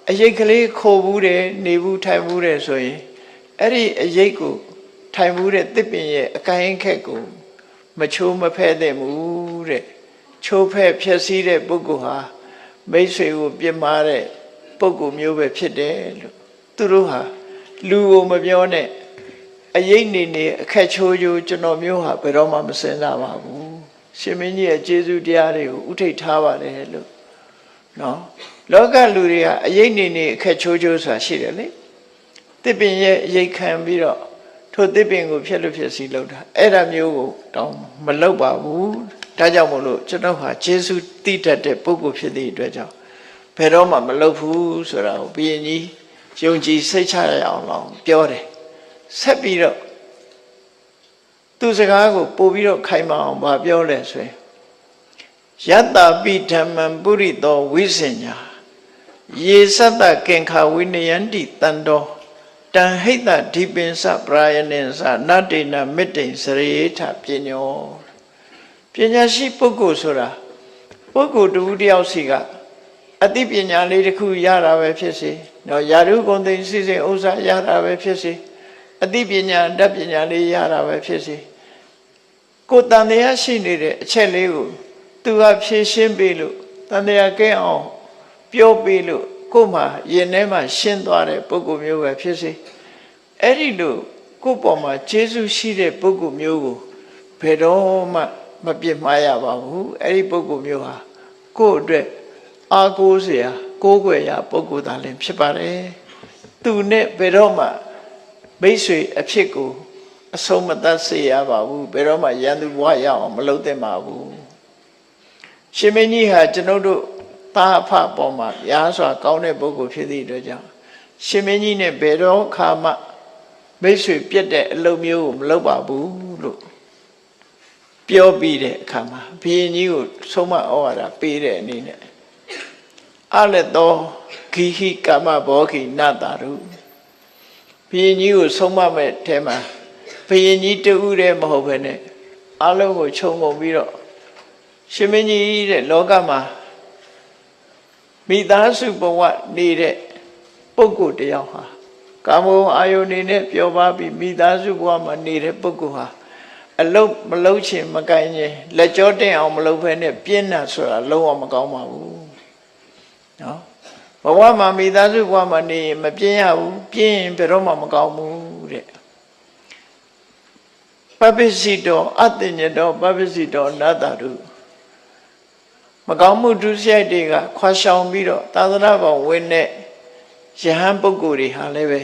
အရိတ်ကလေးခိုဘူးတယ်နေဘူးထိုင်ဘူးတယ်ဆိုရင်အဲ့ဒီအရိတ်ကိုထိုင်ဘူးတဲ့တပင်ရဲ့အကိုင်းခက်ကိုမချိုးမဖဲ့တဲ့မူတဲ့ချိုးဖဲ့ဖြည့်စည်းတဲ့ပုဂ္ဂိုလ်ဟာမိတ်ဆွေကိုပြစ်မှားတဲ့ပုဂ္ဂိုလ်မျိုးပဲဖြစ်တယ်လို့သူတို့ဟာလူကိုမပြောနဲ့ အရေးနေအခက်ချိုးချိုးကျွန်တော်မျိုးဟာဘယ်တော့မှမစင်စားပါဘူးရှင်မင်းကြီးရဲ့ကျေးဇူးတရားတွေကိုဥထိတ်ထားပါတယ်လို့နော်လောကလူတွေကအရေးနေအခက်ချိုးချိုးဆိုတာရှိတယ်လေတစ်ပင်ရဲ့အရေးခံပြီးတော့ထိုတစ်ပင်ကိုဖြက်လို့ဖြစ်စီလောက်တာအဲ့ဒါမျိုးကိုတောင်းမလုပ်ပါဘူးဒါကြောင့်မို့လို့ကျွန်တော်ဟာကျေးဇူးတည်တတ်တဲ့ပုဂ္ဂိုလ်ဖြစ်သည့်အတွက်ကြောင့်ဘယ်တော့မှမလုပ်ဘူးဆိုတာကိုဘုရင်ကြီးယုံကြည်စိတ်ချရအောင်လို့ပြောတယ်ဆက်ပြီးတော့သူစကားကိုပို့ပြီးတော့ခိုင်မာအောင်ဗာပြောလဲဆိုရင်ယတ္တပိဓမ္မံပုရိသောဝိစညာယေသတ္တကင်္ခဝိနယန္တိတန္တောတံဟိတဓိပင်္စပရာယနေ္စနတ္တေနမေတ္တိစရေထပညောပညာရှိပုဂ္ဂိုလ်ဆိုတာပုဂ္ဂိုလ်တူတယောက်စီကအသိပညာလေးတစ်ခုရတာပဲဖြစ်စေနော်ယာရုဂုဏ်သိစိစိဥစ္စာရတာပဲဖြစ်စေအသိပညာဓာတ်ပညာလေးရတာပဲဖြစ်စေကိုယ်တန်တရားရှိနေတဲ့အချက်လေးကိုသူကဖြည့်ရှင်းပေးလို့တန်တရားကဲအောင်ပြောပေးလို့ကိုယ်မှာရင်ထဲမှာရှင်းသွားတဲ့ပုဂ္ဂိုလ်မျိုးပဲဖြစ်စေအဲ့ဒီလိုကိုယ်ပေါ်မှာကျေးဇူးရှိတဲ့ပုဂ္ဂိုလ်မျိုးကိုဘယ်တော့မှမပြစ်မှားရပါဘူးအဲ့ဒီပုဂ္ဂိုလ်မျိုးဟာကိုယ့်အတွက်အားကိုးစရာကိုးကွယ်ရာပုဂ္ဂိုလ်သားလည်းဖြစ်ပါတယ်သူနဲ့ဘယ်တော့မှမိတ်ဆွေအဖြစ်ကိုအဆုံးမသတ်စေရပါဘူးဘယ်တော့မှရန်သူဘဝရအောင်မလုပ်သင့်ပါဘူးရှင်မင်းကြီးဟာကျွန်ုပ်တို့သားအဖပေါ်မှာရားစွာကောင်းတဲ့ပုဂ္ဂိုလ်ဖြစ်သည့်အတွက်ကြောင့်ရှင်မင်းကြီးနဲ့ဘယ်တော့ခါမှမိတ်ဆွေပြတ်တဲ့အလုပ်မျိုးကိုမလုပ်ပါဘူးလို့ပြောပြီးတဲ့အခါမှာဘုရင်ကြီးကိုဆုံးမဩဝါဒပေးတဲ့အနေနဲ့အလက်တော်ဂိဟိကမ္မဘောဂိနတာရုဘုရင်ကြီးကိုဆုံးမမဲ့အဲမှာဘုရင်ကြီးတူးတဲ့မဟုတ်ဘဲနဲ့အလုံးကိုခြုံငုံပြီးတော့ရှင်မင်းကြီးတဲ့လောကမှာမိသားစုဘဝနေတဲ့ပုဂ္ဂိုလ်တယောက်ဟာကာမဂုဏ်အာယုန်နေနဲ့ပျော်ပါပြီးမိသားစုဘဝမှာနေတဲ့ပုဂ္ဂိုလ်ဟာအလုံးမလုံးချင်မကိုင်းရင်လက်ကြောတင်အောင်မလုပ်ဘဲနဲ့ပြင်းတာဆိုတာလုံးဝမကောင်းပါဘူးနော်ဘဝမှာမိသားစုဘဝမှာနေရင်မပြင်းရဘူးပြင်းရင်ဘယ်တော့မှမကောင်းဘူးတဲ့ပပ္ပစီတောအတ္တညတောပပ္ပစီတောနတ္တရုမကောင်းမှုဒုစရိုက်တွေကခွာရှောင်ပြီးတော့သာသနာ့ဘောင်ဝင်တဲ့ယဟန်ပုဂ္ဂိုလ်တွေဟာလည်းပဲ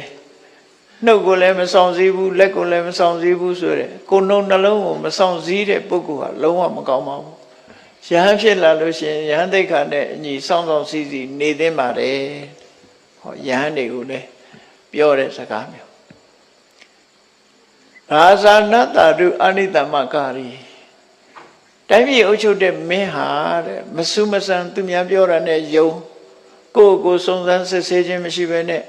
နှုတ်ကိုလည်းမဆောင်စည်းဘူးလက်ကိုလည်းမဆောင်စည်းဘူးဆိုတဲ့ကိုယ်နှုတ်နှလုံးကိုမဆောင်စည်းတဲ့ပုဂ္ဂိုလ်ဟာလုံးဝမကောင်းပါဘူးယဟန်ဖြစ်လာလို့ရှိရင်ယဟန်သိက္ခာနဲ့အညီစောင့်ဆောင်စည်းစည်းနေသင့်ပါတယ်ဟောယဟန်တွေကိုလည်းပြောတဲ့စကားမျိုးဘာသာနတ္တရုအနိတ္တမကာရီတိုင်းပြည်အုပ်ချုပ်တဲ့မင်းဟာတဲ့မဆုမဆန်သူများပြောတာနဲ့ယုံကိုယ်ကိုစုံစမ်းစစ်ဆေးခြင်းမရှိဘဲနဲ့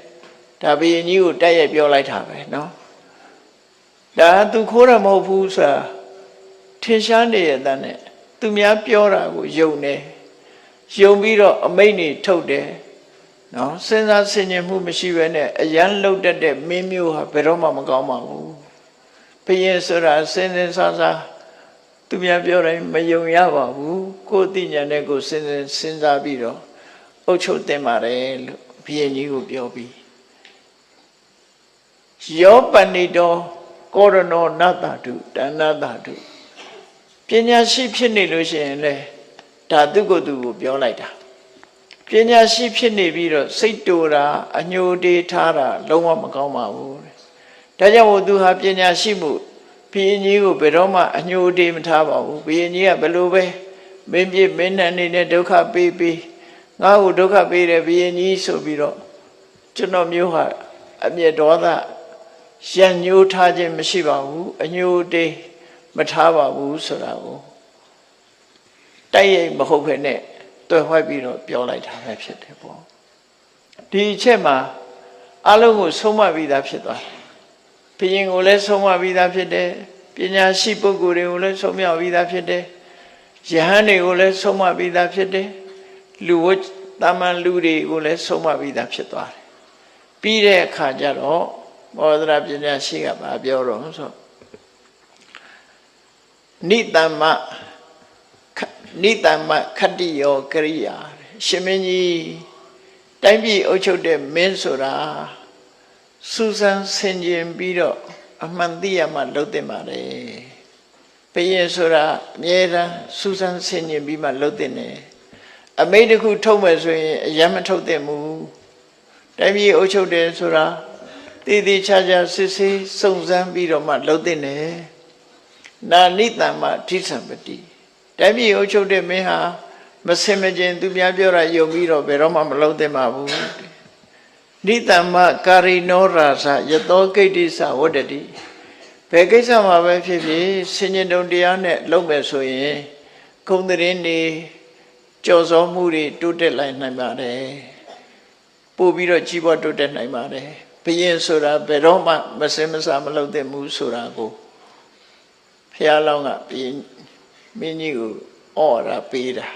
ဒါဘုရင်ကြီးကိုတိုက်ရိုက်ပြောလိုက်တာပဲနော်ဒါသူခိုးတာမဟုတ်ဘူးဆိုတာထင်ရှားနေရတဲ့နဲ့သူများပြောတာကိုယုံတယ်ယုံပြီးတော့အမိန့်တွေထုတ်တယ်နော်စဉ်းစားဆင်ခြင်မှုမရှိဘဲနဲ့အယံလှုပ်တတ်တဲ့မင်းမျိုးဟာဘယ်တော့မှမကောင်းပါဘူးဘုရင်ဆိုတာစဉ်းစားစားသူများပြောတိုင်းမယုံရပါဘူးကိုယ်သိဉာဏ်နဲ့ကိုယ်စဉ်းစားပြီးတော့အုပ်ချုပ်တင်ပါတယ်လို့ဘုရင်ကြီးကိုပြောပြီးယောပဏိတောကောရဏောနတ္တတုတဏ္ဏတ္တုပညာရှိဖြစ်နေလို့ရှိရင်လေဒါသူကိုယ်သူကိုပြောလိုက်တာပညာရှိဖြစ်နေပြီးတော့စိတ်တူတာအညှိုတေးထားတာလုံးဝမကောင်းပါဘူးဒါကြောင့်သူဟာပညာရှိမှုဘုရင်ကြီးကိုဘယ်တော့မှအညှိုတေးမထားပါဘူးဘုရင်ကြီးကဘယ်လိုပဲမင်းပြမင်းနဲ့နေတဲ့ဒုက္ခပေးငါ့ကိုဒုက္ခပေးတယ်ဘုရင်ကြီးဆိုပြီးတော့ကျွန်တော်မျိုးဟာအမျက်ဒေါသရန်ညှိုးထားခြင်းမရှိပါဘူးအညှိုတေးမထားပါဘူးဆိုတာကိုတိုက်ရိုက်မဟုတ်ဘဲနဲ့တွယ်ဝှက်ပြီးတော့ပြောလိုက်တာပဲဖြစ်တယ်ပေါ့ဒီအချက်မှာအလုံးကိုဆုံးမပြီးသားဖြစ်သွားတယ်ဘုရင်ကိုလည်းဆုံးမပြီးသားဖြစ်တယ်ပညာရှိပုဂ္ဂိုလ်တွေကိုလည်းဆုံးမပြီးသားဖြစ်တယ်ယဟန်တွေကိုလည်းဆုံးမပြီးသားဖြစ်တယ်လူဝတ်တာမန်လူတွေကိုလည်းဆုံးမပြီးသားဖြစ်သွားတယ်ပြီးတဲ့အခါကျတော့ဘောဓရာပညာရှိကဘာပြောတော့ဆိုနိတ္တမခတ္တိယောကရိယာရှင်မင်းကြီးတိုင်းပြည်အုပ်ချုပ်တဲ့မင်းဆိုတာစူးစမ်းဆင်ခြင်ပြီးတော့ အမှန်သိရမှလုပ်တင်ပါတယ်ဘုရင်ဆိုတာအမြဲတမ်းစူးစမ်းဆင်ခြင်ပြီးမှလုပ်တင်တယ်အမိန့်တစ်ခုထုတ်မယ်ဆိုရင်အရင်မထုတ်သင့်ဘူးတိုင်းပြည်အုပ်ချုပ်တယ်ဆိုတာတည်တည်ချာချာစစ်ဆေးစုံစမ်းပြီးတော့မှလုပ်တင်တယ်နာနိတံမဓိသံပတိတိုင်းပြည်အုပ်ချုပ်တဲ့မင်းဟာမစင်မကျင်သူများပြောတာယုံပြီးတော့ဘယ်တော့မှမလုပ်သင့်ပါဘူးနိတံမကာရိနောရာဇယသောကိတ္တိသဝတ္တတိဘယ်ကိစ္စမှာပဲဖြစ်ဖြစ်ဆင်ញင်တုံတရားနဲ့လုပ်မယ်ဆိုရင်ဂုဏ်သတင်းတွေကြော်စောမှုတွေတိုးတက်လိုက်နိုင်ပါတယ်ပို့ပြီးတော့ကြီးပွားတိုးတက်နိုင်ပါတယ်ဘုရင်ဆိုတာဘယ်တော့မှမစင်မစားမလုပ်သင့်ဘူးဆိုတာကိုဘုရားလောင်းကဘုရင်မင်းကြီးကိုဩဝါဒပေးတာ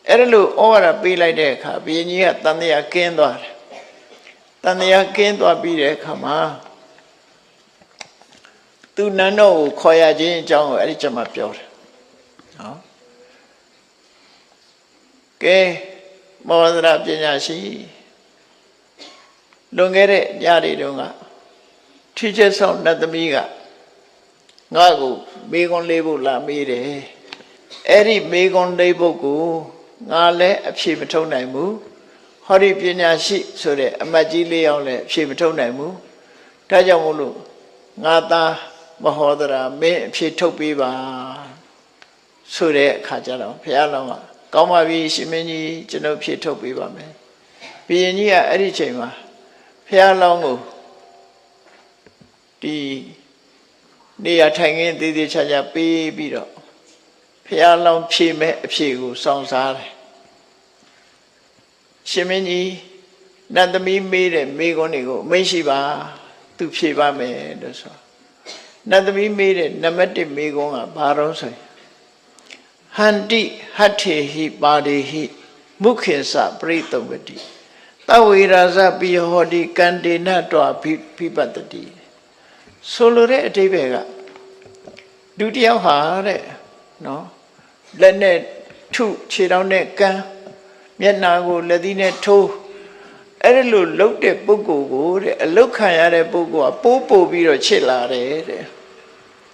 အဲ့ဒါလို့ဩဝါဒပေးလိုက်တဲ့အခါဘုရင်ကြီးကတန်တရားကင်းသွားတယ်တန်တရားကင်းသွားပြီးတဲ့အခါမှာသူနန်းတော်ကိုခေါ်ရခြင်းအကြောင်းကိုအဲ့ဒီကျမှပြောတယ်နော်ကဲမောဒရာပညာရှိလွန်ခဲ့တဲ့ညတွေတုန်းကထီးချက်ဆောင်နတ်သမီးကငါ့ကိုမေကွန်လေးဖို့လာမေးတယ်အဲ့ဒီမေကွန်လေးဖို့ကိုငါလည်းအဖြေမထုတ်နိုင်ဘူးဟောဒီပညာရှိဆိုတဲ့အမတ်ကြီးလေးယောက်လည်းအဖြေမထုတ်နိုင်ဘူးဒါကြောင့်မို့လို့ငါသားမဟောဒရာမင်းအဖြေထုတ်ပေးပါဆိုတဲ့အခါကျတော့ဘုရားလောင်းကကောင်းပါပြီရှင်မင်းကြီးကျွန်တော်ဖြေထုတ်ပေးပါမယ်ဘုရင်ကြီးကအဲ့ဒီချိန်မှာဘုရားလောင်းကိုဒီနေရာထိုင်ခင်းသေးသေးချာချာပေးပြီးတော့ဘုရားလောင်းဖြေမဲ့အဖြေကိုစောင့်စားတယ်ရှင်မင်းကြီးနတ်သမီးမေးတဲ့မေးခွန်းတွေကိုအမိန့်ရှိပါသူဖြေပါမယ်လို့ဆိုနတ်သမီးမေးတဲ့နံပါတ်1မေးခွန်းကဘာတော့ဆိုရင်ဟန္တိဟတ္ထေဟိပါဒေဟိမုခေသပရိသုဝတိသဝေရာဇပိယဟောတိကန္တေနတောဖိပတ္တိဆိုလိုတဲ့အဓိပ္ပာယ်ကဒုတိယဟာတဲ့နော်လက်နဲ့ထုခြေထောက်နဲ့ကမ်းမျက်နာကိုလက်သီးနဲ့ထိုးအဲ့ဒါလို့လှုပ်တဲ့ပုဂ္ဂိုလ်ကိုတဲ့အလုတ်ခံရတဲ့ပုဂ္ဂိုလ်ကပိုးပို့ပြီးတော့ချစ်လာတယ်တဲ့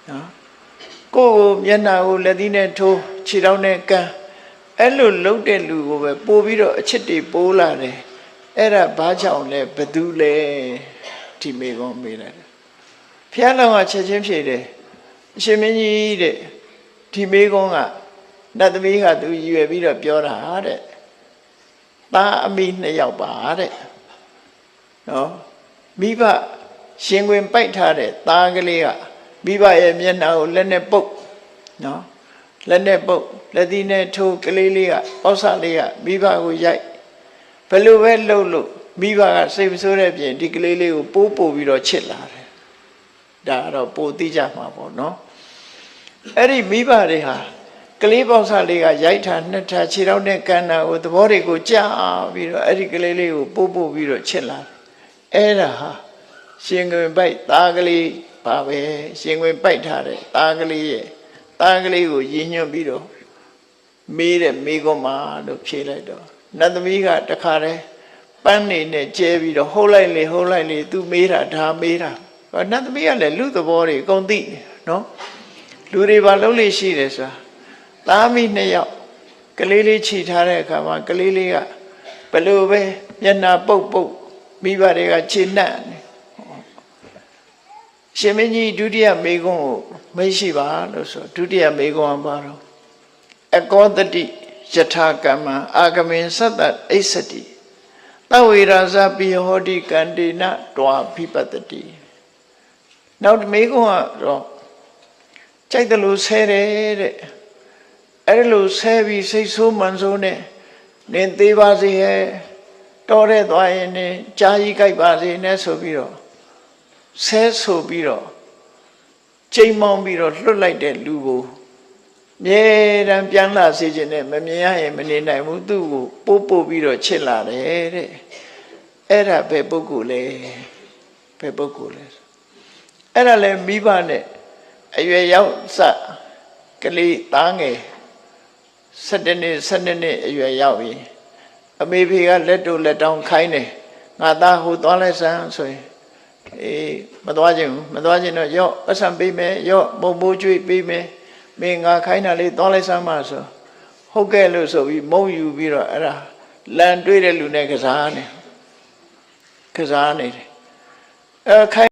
နော်ကိုယ်မျက်နာကိုလက်သီးနဲ့ထိုးခြေထောက်နဲ့ကမ်းအဲ့လိုလှုပ်တဲ့လူကိုပဲပို့ပြီးတော့အချစ်တွေပိုးလာတယ်အဲ့ဒါဘာကြောင့်လဲဘယ်သူလဲဒီမေကောမေးလိုက်တယ်ဘုရားလောင်းကချက်ချင်းဖြေတယ်အရှင်မင်းကြီးတဲ့ဒီမေကောကနတ်သမီးကသူရွယ်ပြီးတော့ပြောတာတဲ့သားအမိ2ယောက်ပါတဲ့နော်မိဘရှင်ခွင်ပိုက်ထားတဲ့သားကလေးကမိဘရဲ့မျက်နှာကိုလက်နဲ့ပုတ်နော်လက်နဲ့ပုတ်လက်သီးနဲ့ထိုးကလေးလေးကပေါဆလေးကမိဘကိုရိုက်ဘယ်လိုပဲလှုပ်လို့မိဘကစိတ်မဆိုးတဲ့ပြင်ဒီကလေးလေးကိုပိုးပို့ပြီးတော့ချစ်လာတယ်ဒါတော့ပိုသိကြမှာပေါ့နော်အဲ့ဒီမိဘတွေဟာကလေးပေါဆလေးကရိုက်ထားနှစ်ထားခြေထောက်နဲ့ကမ်းတာကိုသဘောတွေကိုကြားပြီးတော့အဲ့ဒီကလေးလေးကိုပို့ပို့ပြီးတော့ချစ်လာတယ်အဲ့ဒါဟာရှင်ခွင်ပိုက်သားကလေးပါပဲရှင်ခွင်ပိုက်ထားတဲ့သားကလေးရဲ့သားကလေးကိုရည်ညွှန်းပြီးတော့မေးတဲ့မေးခွန်းမှာလို့ဖြေလိုက်တော့နတ်သမီးကတခါတည်းပန်းနေနဲ့ကျဲပြီးတော့ဟုတ်လိုက်လေသူမေးတာဒါမေးတာနတ်သမီးကလည်းလူသဘောတွေအကုန်သိနော်လူတွေဘာလုပ်လို့ရှိတယ်ဆိုတာသားမိ2ယောက်ကလေးလေးခြိထားတဲ့အခါမှာကလေးလေးကဘလို့ပဲမျက်နှာပုတ်မိဘတွေကခြေနှံ့ရှင်မင်းကြီးဒုတိယမေခွန်းကိုမရှိပါလို့ဆိုဒုတိယမေခွန်းကဘာတော့အကောတတိယထာကမ္မအာဂမင်သတ္တအိသတိသဝေရာဇပိယဟောတိကန္တေနတွာဖိပတ္တိနောက်မေခွန်းကတော့ကြိုက်တယ်လို့ဆဲတယ်တဲ့အဲ့လိုဆဲပြီးစိတ်ဆိုးမှန်ဆိုးနဲ့နင်သေးပါစေဟဲ့တော်တဲ့သွားရင်နင်ကြားကြီးကြိုက်ပါစေနဲ့ဆိုပြီးတော့ဆဲဆိုပြီးတော့ချိန်မောင်းပြီးတော့လွတ်လိုက်တဲ့လူကိုမြဲတမ်းပြန်လာစေခြင်းနဲ့မမြင်ရရင်မနေနိုင်ဘူးသူ့ကိုပို့ပြီးတော့ချစ်လာတယ်တဲ့အဲ့ဒါဘယ်ပုဂ္ဂိုလ်လဲအဲ့ဒါလဲမိဘနဲ့အရွယ်ရောက်စကလေးသားငယ်17နှစ်အရွယ်ရောက်ပြီအမေဖေကလက်တို့လက်တောင်းခိုင်းတယ်ငါသားဟိုသွားလိုက်စမ်းဆိုရင် မသွားခြင်းဘူးမသွားခြင်းတော့ရော့အဆံပေးမယ်ရော့မုံမိုးကျွေးပေးမယ်မင်းငါခိုင်းတာလေးသွားလိုက်စမ်းပါဆိုဟုတ်ကဲ့လို့ဆိုပြီးမုံယူပြီးတော့အဲ့ဒါလန်တွေးတဲ့လူနဲ့ကစားနေတယ်ခိုင်း